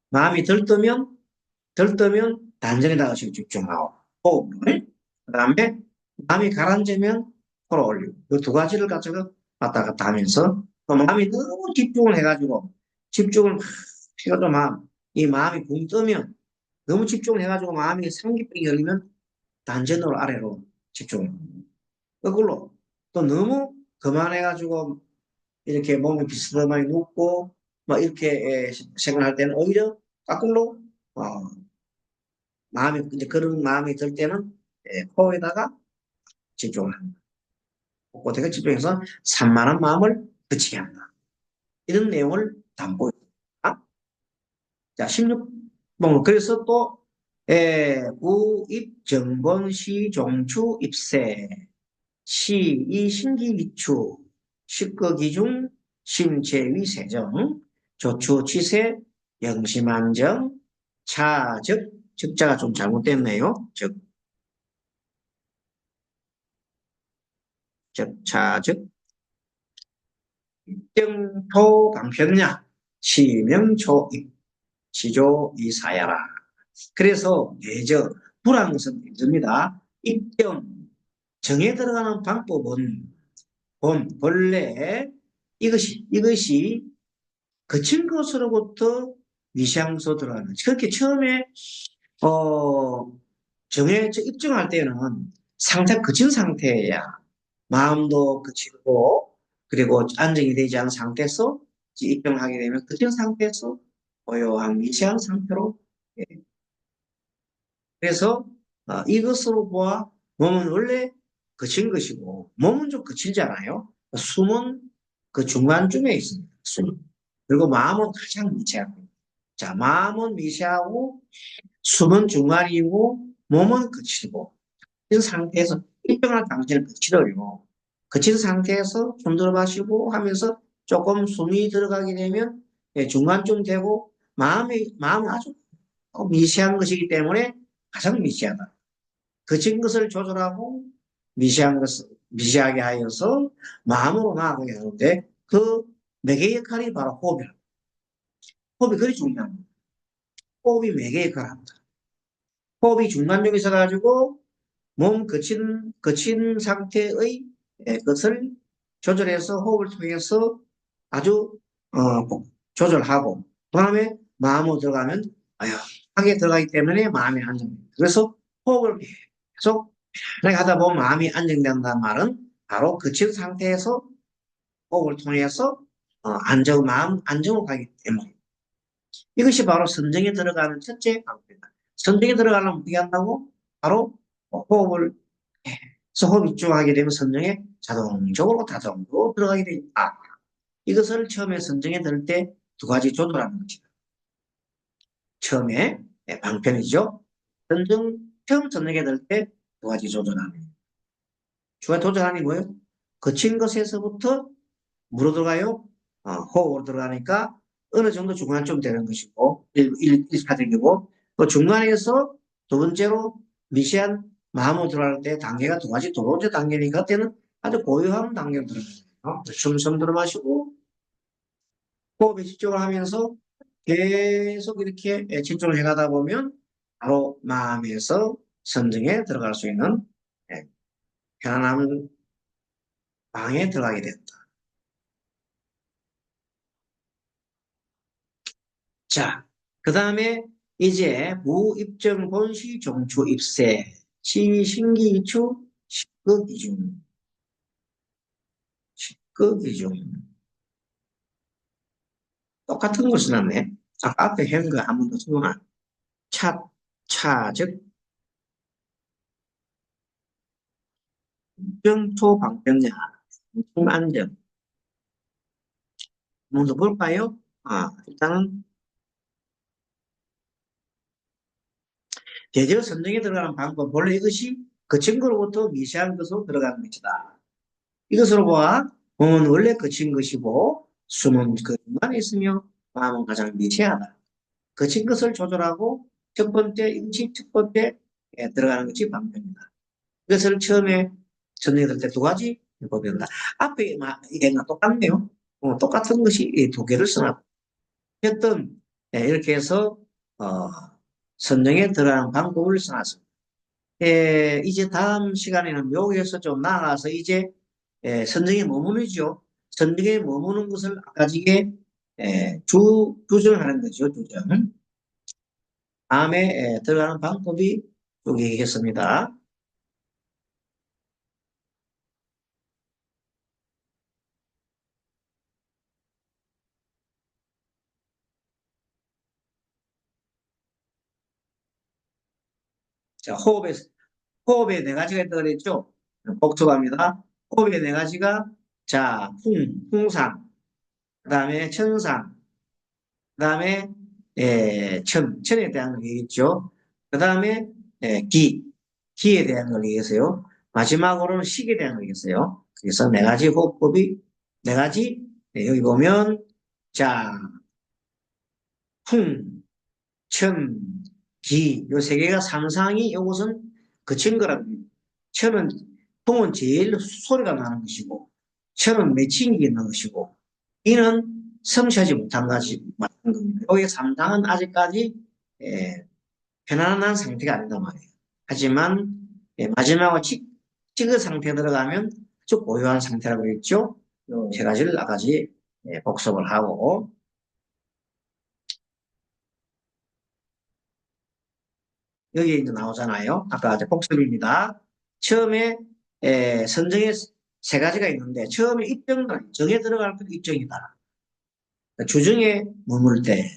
마음이 들뜨면 단전에다가 집중하고 호흡을 그 다음에 마음이 가라앉으면 끌어올리고 그 두 가지를 가지고 왔다 갔다 하면서 또 마음이 너무 집중을 해가지고 집중을 해가지고 이 마음이 붕 뜨면 너무 집중을 해가지고 마음이 상기병이 열리면 단전으로 아래로 집중을 합니다. 거꾸로 또 너무 그만해가지고 이렇게 몸이 비스듬하게 눕고 막 이렇게 생각할 때는 오히려 거꾸로 마음이 이제 그런 마음이 들 때는 코에다가 집중을 합니다. 내가 집중해서 산만한 마음을 그치게 한다. 이런 내용을 담고 있습니다. 자, 16번. 그래서 또, 우입, 정본, 시, 종추, 입세, 시, 이, 신기, 위추, 식거, 기중, 심체위, 세정, 조추, 취세, 영심안정, 차적, 적자가 좀 잘못됐네요. 차적, 입정토, 방편냐, 시명초, 시조, 이사야라. 그래서 예저 불황선 입니다. 입경 정에 들어가는 방법은 본래 이것이 거친 것으로부터 미시함소 들어가는 그렇게 처음에 어 정에 입증할 때는 상태 거친 상태야 마음도 거치고 그리고 안정이 되지 않은 상태에서 입증하게 되면 거친 상태에서 고요한 미시한 상태로 예, 그래서 이것으로 보아 몸은 원래 거친 것이고 몸은 좀 거칠잖아요. 숨은 그 중간쯤에 있습니다. 숨. 그리고 마음은 가장 미세하고 자 마음은 미세하고 숨은 중간이고 몸은 거칠고 이 상태에서 일정한 당신을 거칠어요. 거친 상태에서 숨 들어 마시고 하면서 조금 숨이 들어가게 되면 중간쯤 되고 마음은 아주 미세한 것이기 때문에 가장 미세하다. 거친 것을 조절하고 미세한 것을 미세하게 하여서 마음으로 나아가게 하는데 그 매개 역할이 바로 호흡이라. 호흡이 그리 중요합니다. 호흡이 매개 역할을 합니다. 호흡이 중간중에 있어가지고 몸 거친 상태의 것을 조절해서 호흡을 통해서 아주 조절하고 그 다음에 마음으로 들어가면 하게 들어가기 때문에 마음이 안정됩니다. 그래서 호흡을 계속 편하게 하다 보면 마음이 안정된다는 말은 바로 거친 상태에서 호흡을 통해서 마음 안정으로 가기 때문에 이것이 바로 선정에 들어가는 첫째 방법입니다. 선정에 들어가려면 어떻게 한다고? 바로 호흡을 해서 호흡 집중하게 되면 선정에 자동적으로 들어가게 됩니다. 이것을 처음에 선정에 들 때 두 가지 조절하는 것이다. 처음에 방편이죠. 처음 선정에 들 때 두 가지 조절하는 주가 조절하는 게 뭐예요? 거친 것에서부터 물어 들어가요? 호흡으로 들어가니까 어느 정도 중간쯤 되는 것이고, 1차적이고, 그 중간에서 두 번째로 미세한 마음으로 들어갈 때 단계가 두 가지, 두 번째 단계니까 그때는 아주 고요한 단계로 들어가요. 숨 들어 마시고, 호흡에 집중을 하면서 계속 이렇게 집중을 해가다 보면 바로 마음에서 선정에 들어갈 수 있는 예, 편안한 방에 들어가게 된다. 자, 그 다음에 이제 무입증 본시 종추 입세 시신기추 식극이중 식극이중 똑같은 걸 써놨네. 아까 앞에 한 거 한 번 더 써놔. 차, 즉 입증초 방편자 안정 먼저 볼까요? 일단은 대저 선정에 들어가는 방법 본래 이것이 그 친구로부터 미세한 것으로 들어가는 것이다. 이것으로 보아 몸은 원래 거친 것이고 숨은 그 중간에 있으며 마음은 가장 미세하다. 거친 것을 조절하고 첫 번째 인식 첫 번째 들어가는 것이 방편이다. 이것을 처음에 전해드릴 때 두 가지 법입니다. 앞에 이게 똑같네요. 똑같은 것이 두 개를 써놨고 어떤 이렇게 해서 어, 선정에 들어가는 방법을 써놨습니다. 이제 다음 시간에는 여기에서 좀 나아가서 이제 선정에 머무르죠. 선정에 머무는 것을 아까지게 주정하는 거죠. 주정. 다음에 들어가는 방법이 여기 있겠습니다. 자, 호흡에 네 가지가 있다고 그랬죠. 복습합니다. 호흡의 네 가지가, 자, 풍상, 그 다음에 천상, 그 다음에, 천에 대한 걸 얘기했죠. 그 다음에, 기에 대한 걸 얘기했어요. 마지막으로는 식에 대한 걸 얘기했어요. 그래서 네 가지 호흡법이, 네 가지, 여기 보면, 자, 풍, 천, 기, 요 세 개가 상상이 이것은 그친 거랍니다. 천은, 풍은 제일 소리가 나는 것이고, 천은 맺힌 게 있는 것이고, 이는 성취하지 못한 것이 맞는 겁니다. 여기 상상은 아직까지 편안한 상태가 아니다 말이에요. 하지만 마지막으로 식의 상태에 들어가면 쭉 고요한 상태라고 했죠. 세 가지를 아까지 복습을 하고 여기 이제 나오잖아요. 아까 이제 복습입니다. 처음에 선정의 세 가지가 있는데 처음에 입정은 정에 들어갈 때 입정이다. 주정에 머물 때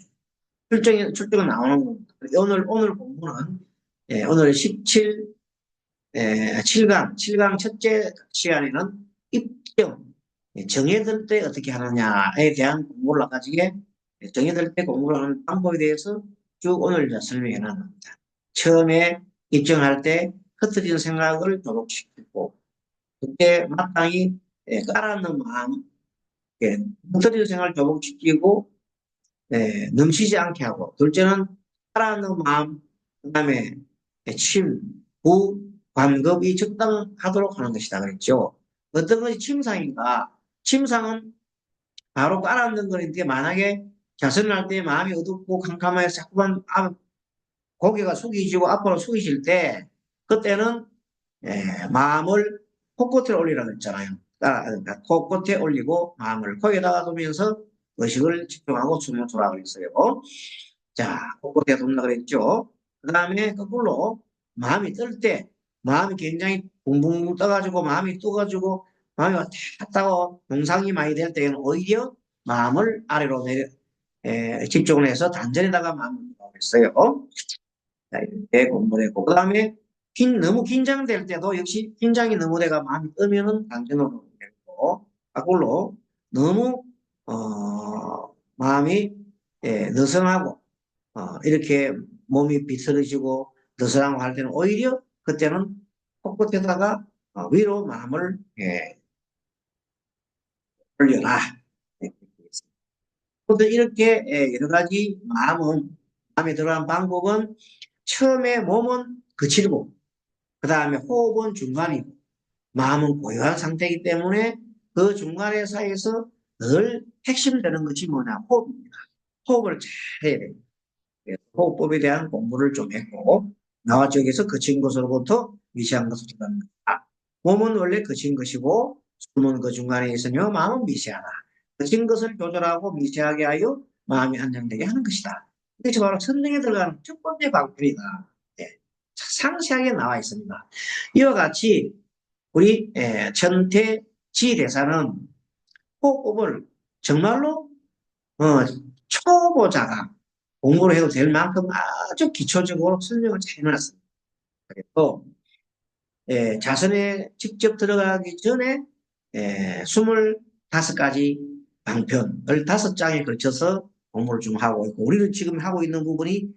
출정은 나오는 겁니다. 오늘 공부는 오늘 7강 첫째 시간에는 입정, 정해들 때 어떻게 하느냐에 대한 공부를 아까지게 정해들 때 공부를 하는 방법에 대해서 쭉 오늘 이제 설명해 놨습니다. 처음에 입정할 때 흩어진 생각을 조록시키고 그때 마땅히 깔아놓는 마음, 흩어진 생각을 조록시키고 넘치지 않게 하고 둘째는 깔아놓는 마음, 그다음에 침, 구, 관급이 적당하도록 하는 것이다 그랬죠. 어떤 것이 침상인가? 침상은 바로 깔아앉는 거인데 만약에 자선을 할 때 마음이 어둡고 캄캄해서 자꾸만 고개가 숙이지고 앞으로 숙이질 때 그때는 마음을 코끝에 올리라고 했잖아요. 그러니까 코끝에 올리고 마음을 코에다가 두면서 의식을 집중하고 숨을 돌아 그랬어요. 자, 코끝에 둔다 그랬죠. 그 다음에 거꾸로 마음이 뜰 때, 마음이 굉장히 붕붕 떠가지고 마음이 떠가지고 마음이 왔다고 공상이 많이 될 때는 오히려 마음을 아래로 집중을 해서 단전에다가 마음을 두라고 했어요. 자, 이렇게 공부를 했고, 그 다음에 너무 긴장될 때도 역시 긴장이 너무 돼가 마음이 뜨면은 단전으로 되고, 거꾸로 너무, 마음이, 느슨하고, 이렇게 몸이 비틀어지고 느슨하고 할 때는 오히려 그때는 코끝에다가 위로 마음을, 올려라. 또 이렇게 여러 가지 마음에 들어간 방법은 처음에 몸은 거칠고, 그 다음에 호흡은 중간이고, 마음은 고요한 상태이기 때문에 그 중간의 사이에서 늘 핵심되는 것이 뭐냐, 호흡입니다. 호흡을 잘 해야 됩니다. 호흡법에 대한 공부를 좀 했고, 나와 쪽에서 거친 것으로부터 미세한 것으로 들어갑니다. 몸은 원래 거친 것이고, 숨은 그 중간에 있으며 마음은 미세하다. 거친 것을 조절하고 미세하게 하여 마음이 안정되게 하는 것이다. 이것이 바로 선정에 들어가는 첫 번째 방법이다. 예, 상세하게 나와 있습니다. 이와 같이 우리 천태지 대사는 호흡법을 정말로 초보자가 공부를 해도 될 만큼 아주 기초적으로 설명을 잘 해놨습니다. 그래서 자선에 직접 들어가기 전에 25가지 방편을 5장에 걸쳐서 공부를 좀 하고 있고 우리는 지금 하고 있는 부분이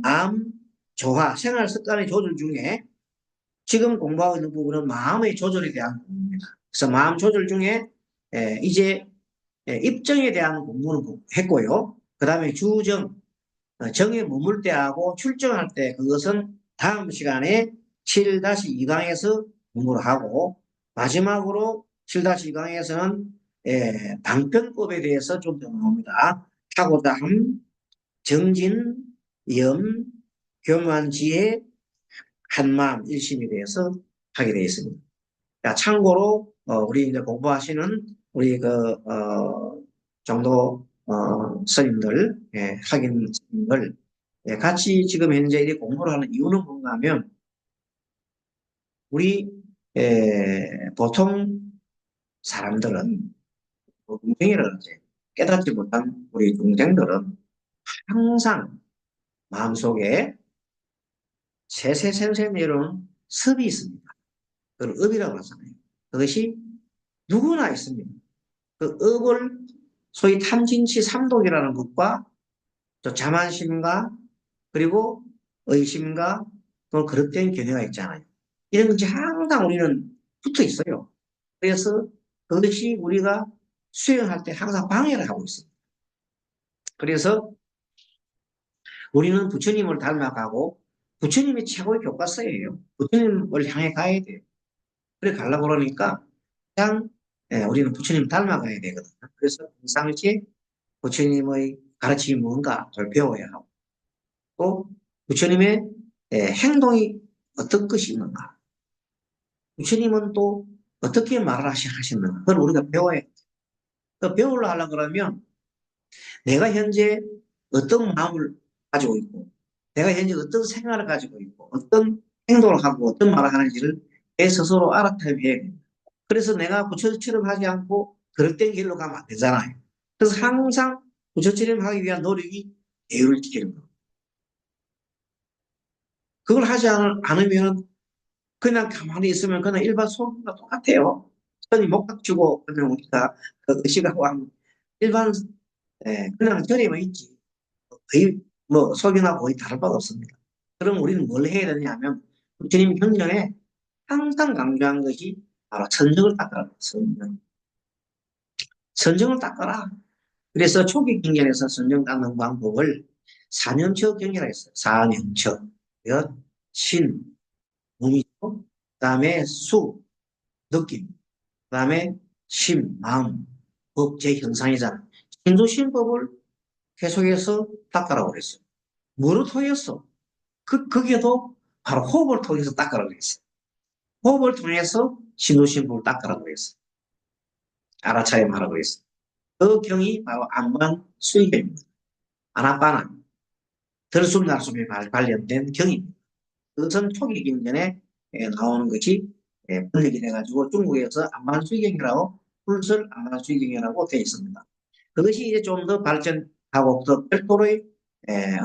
마음 조화, 생활 습관의 조절 중에 지금 공부하고 있는 부분은 마음의 조절에 대한 부분입니다. 그래서 마음 조절 중에 이제 입정에 대한 공부는 했고요. 그 다음에 주정, 정에 머물 때하고 출정할 때 그것은 다음 시간에 7-2강에서 공부를 하고 마지막으로 7-2강에서는 방편법에 대해서 좀 더 나옵니다. 타고자함, 정진, 염, 교만지혜, 한마음, 일심에 대해서 하게 되어 있습니다. 자, 참고로 우리 이제 공부하시는 우리 정도 스님들, 학인 스님들 같이 지금 현재 이 공부를 하는 이유는 뭔가 하면 우리 보통 사람들은 동생이라든지 깨닫지 못한 우리 동생들은 항상 마음속에 세세센세 내려오는 섭이 있습니다. 그걸 업이라고 하잖아요. 그것이 누구나 있습니다. 그 업을 소위 탐진치 삼독이라는 것과 또 자만심과 그리고 의심과 또 그릇된 견해가 있잖아요. 이런 것이 항상 우리는 붙어 있어요. 그래서 그것이 우리가 수행할 때 항상 방해를 하고 있습니다. 그래서 우리는 부처님을 닮아가고 부처님이 최고의 교과서예요. 부처님을 향해 가야 돼요. 그래 가려고 그러니까 그냥 우리는 부처님 닮아가야 되거든요. 그래서 평상시에 부처님의 가르침이 뭔가 를 배워야 하고 또 부처님의 행동이 어떤 것이 있는가 부처님은 또 어떻게 말을 하시는가 그걸 우리가 배워야 해요. 그 배우려 하려고 그러면 내가 현재 어떤 마음을 가지고 있고 내가 현재 어떤 생각을 가지고 있고 어떤 행동을 하고 어떤 말을 하는지를 내 스스로 알아차려야 해요. 그래서 내가 부처처럼 하지 않고 그릇된 길로 가면 안 되잖아요. 그래서 항상 부처처럼 하기 위한 노력이 예의를 지키는 거. 그걸 하지 않으면 그냥 가만히 있으면 그냥 일반 소음과 똑같아요. 손이 목탁 주고 그냥 우리가 그 의식하고 하면 일반 그냥 저리만 있지. 거의 뭐 소변하고 거의 다를 바가 없습니다. 그럼 우리는 뭘 해야 되냐면 부처님 경전에 항상 강조한 것이 바로 선정을 닦아라. 선정을 닦아라. 그래서 초기 경전에서 선정 닦는 방법을 사년처 경이라 했어요. 사년처. 몇, 신, 몸이죠. 그 다음에 수, 느낌. 그 다음에 심, 마음, 법, 제 현상이잖아. 신도신법을 계속해서 닦아라고 그랬어요. 뭐를 통해서? 그게도 바로 호흡을 통해서 닦아라고 그랬어요. 호흡을 통해서 신도신법을 닦아라고 그랬어요. 알아차려 말하고 있어요. 그 경이 바로 안만 수의경입니다. 아나빠나, 들숨 날숨에 관련된 경입니다. 그것은 초기 경전에 나오는 것이 번역이 돼가지고 중국에서 안만수경이라고 풀설 안만수경이라고 되어 있습니다. 그것이 이제 좀 더 발전하고 더 별도의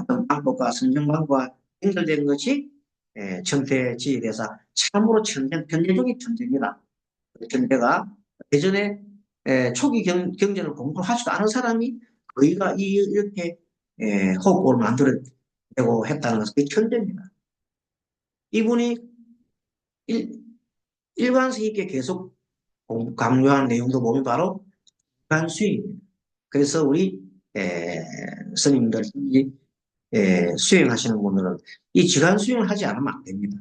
어떤 방법과 선정방법과 연결된 것이 청태지휘대사 참으로 천재 중의 천재입니다. 천재가 예전에 초기 경전을 공부하지도 않은 사람이 거의가 이렇게 호흡을 만들어내고 했다는 것은 천재입니다. 이분이 일, 일관성 있게 계속 강조한 내용도 보면 바로 관수입니다. 그래서 우리 스님들이 수행하시는 분들은 이 지간 수행을 하지 않으면 안 됩니다.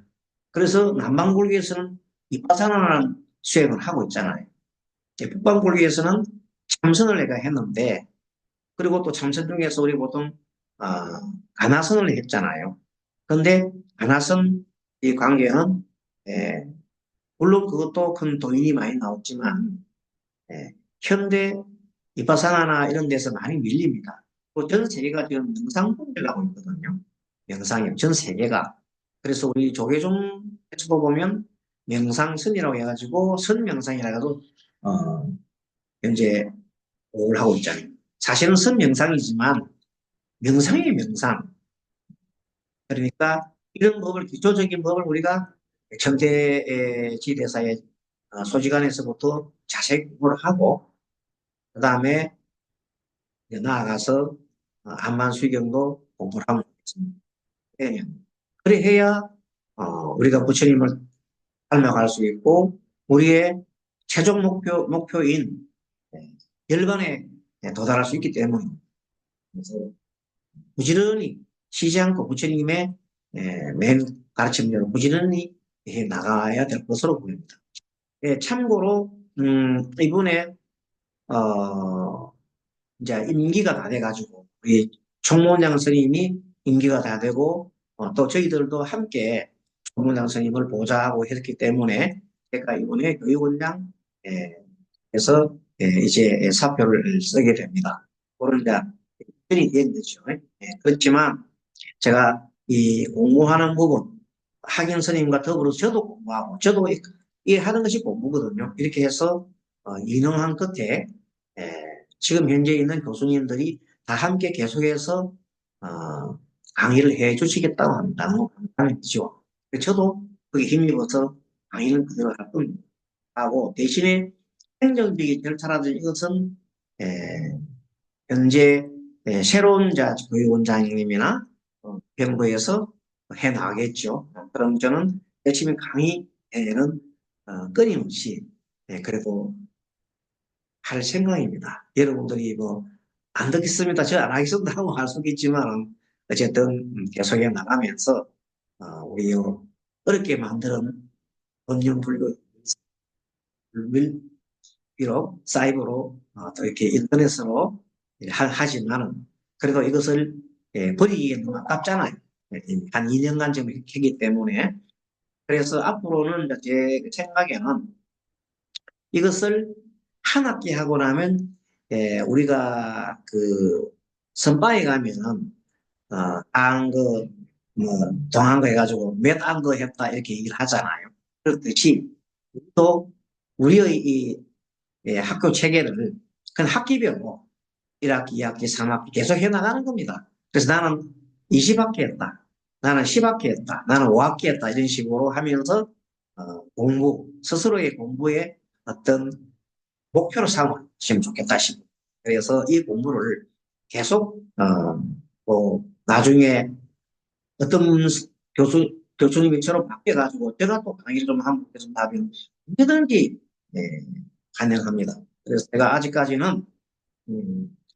그래서 남방불교에서는 이파사나라는 수행을 하고 있잖아요. 북방불교에서는 참선을 내가 했는데 그리고 또 참선 중에서 우리 보통 가나선을 했잖아요. 그런데 가나선 이 관계는 물론 그것도 큰 도인이 많이 나왔지만 현대 이파사나나 이런 데서 많이 밀립니다. 또 전 세계가 지금 명상법을 하고 있거든요. 명상이요. 전 세계가. 그래서 우리 조계종에서도 보면 명상선이라고 해가지고 선명상이라 해도 현재 공부를 하고 있잖아요. 사실은 선명상이지만 명상이 명상. 그러니까 이런 법을 기초적인 법을 우리가 청태 지대사의 소지관에서부터 자세히 공부를 하고 그 다음에 나아가서 안만수경도 공부를 하면 되겠습니다. 예. 그래 해야 우리가 부처님을 닮아갈 수 있고 우리의 최종 목표인 열반에 도달할 수 있기 때문입니다. 그래서 부지런히 쉬지 않고 부처님의 맨 가르침대로 부지런히 해 나가야 될 것으로 보입니다. 예, 참고로 이번에 이제 임기가 다 돼가지고 우리 총무원장 스님이 임기가 다 되고 또 저희들도 함께 총무원장 스님을 보좌하고 했기 때문에 제가 이번에 교육원장 에서 이제 사표를 쓰게 됩니다. 그런 이제 일이 된 거죠. 그렇지만 제가 이 공부하는 부분 학연 스님과 더불어서 저도 공부하고 저도 이 하는 것이 공부거든요. 이렇게 해서 인허한 끝에 지금 현재 있는 교수님들이 다 함께 계속해서 강의를 해 주시겠다고 한다는 거죠. 저도 그게 힘입어서 강의를 그대로 할 겁니다. 하고 대신에 행정적인 절차라든지 이것은 에, 현재 새로운 교육원장님이나 본부에서 해 나가겠죠. 그럼 저는 열심히 강의에는 끊임없이 그래도 할 생각입니다. 여러분들이 뭐 안 듣겠습니다, 저 안 하겠습니다 하고 할 수 있겠지만 어쨌든 계속해 나가면서 우리 어렵게 만드는 법령불교 비록 사이버로 또 이렇게 인터넷으로 하지만은 그래도 이것을 버리기에는 너무 아깝잖아요. 한 2년간 지금 했기 때문에 그래서 앞으로는 제 생각에는 이것을 한 학기 하고 나면 우리가 그 선바에 가면은 안거 뭐 동안거 해가지고 몇 안거 했다 이렇게 얘기를 하잖아요. 그렇듯이 또 우리의 이 학교 체계를 그냥 학기별로 1학기, 2학기, 3학기 계속 해나가는 겁니다. 그래서 나는 20학기 했다. 나는 10학기 했다. 나는 5학기 했다. 이런 식으로 하면서 스스로의 공부에 어떤 목표로 삼으시면 좋겠다 싶어요. 그래서 이 공부를 계속, 나중에 어떤 교수님처럼 바뀌어가지고 제가 또 강의를 좀 하면 언제든지 예, 가능합니다. 그래서 제가 아직까지는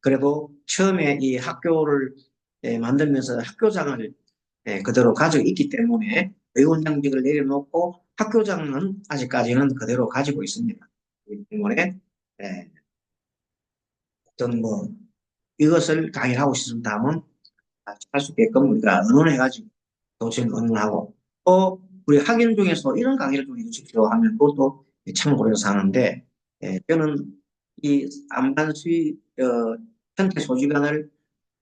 그래도 처음에 이 학교를 만들면서 학교장을 그대로 가지고 있기 때문에 의원장직을 내려놓고 학교장은 아직까지는 그대로 가지고 있습니다. 그렇기 때문에 어떤 뭐 이것을 강의하고 싶다면 할 수 있게끔 우리가 의논해가지고 도청 의논하고 또 우리 학연 중에서 이런 강의를 좀 해주십시오 하면 그것도 참고해서 하는데 저는 이 안반 수의 전체 소지관을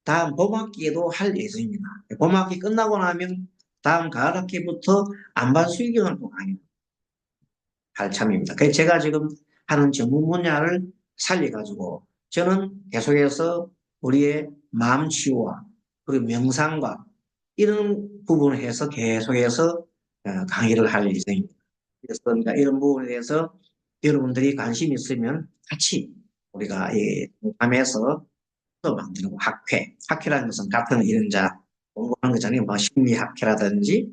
다음 봄학기에도 할 예정입니다. 봄학기 끝나고 나면 다음 가을학기부터 안반 수의경을 또 강의할 참입니다. 그래서 제가 지금 하는 전문 분야를 살려가지고 저는 계속해서 우리의 마음 치유와 그리고 명상과 이런 부분을 해서 계속해서 강의를 할 예정입니다. 그래서 그러니까 이런 부분에 대해서 여러분들이 관심 있으면 같이 우리가 동참해서 또 만드는 거, 학회라는 것은 같은 이런자 공부하는 거잖아요. 뭐 심리학회라든지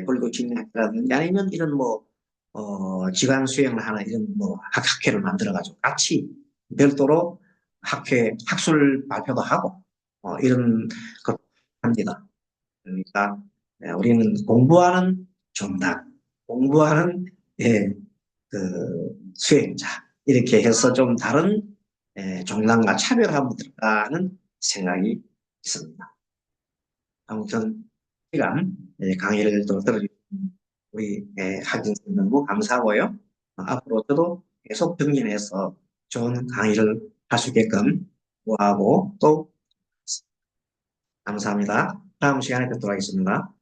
불교 심리학회라든지 아니면 이런 뭐 지관 수행을 하는 이런 뭐 학회를 만들어 가지고 같이 별도로 학술 발표도 하고 이런 것 합니다. 그러니까 우리는 공부하는 정당, 공부하는 예, 그 수행자 이렇게 해서 좀 다른 정당과 차별하고 들어가는 생각이 있습니다. 아무튼 시간 강의를 또 들어주신 우리 학생들 너무 감사하고요. 앞으로도 계속 정진해서 좋은 강의를 할 수 있게끔 구하고 또 감사합니다. 다음 시간에 뵙도록 하겠습니다.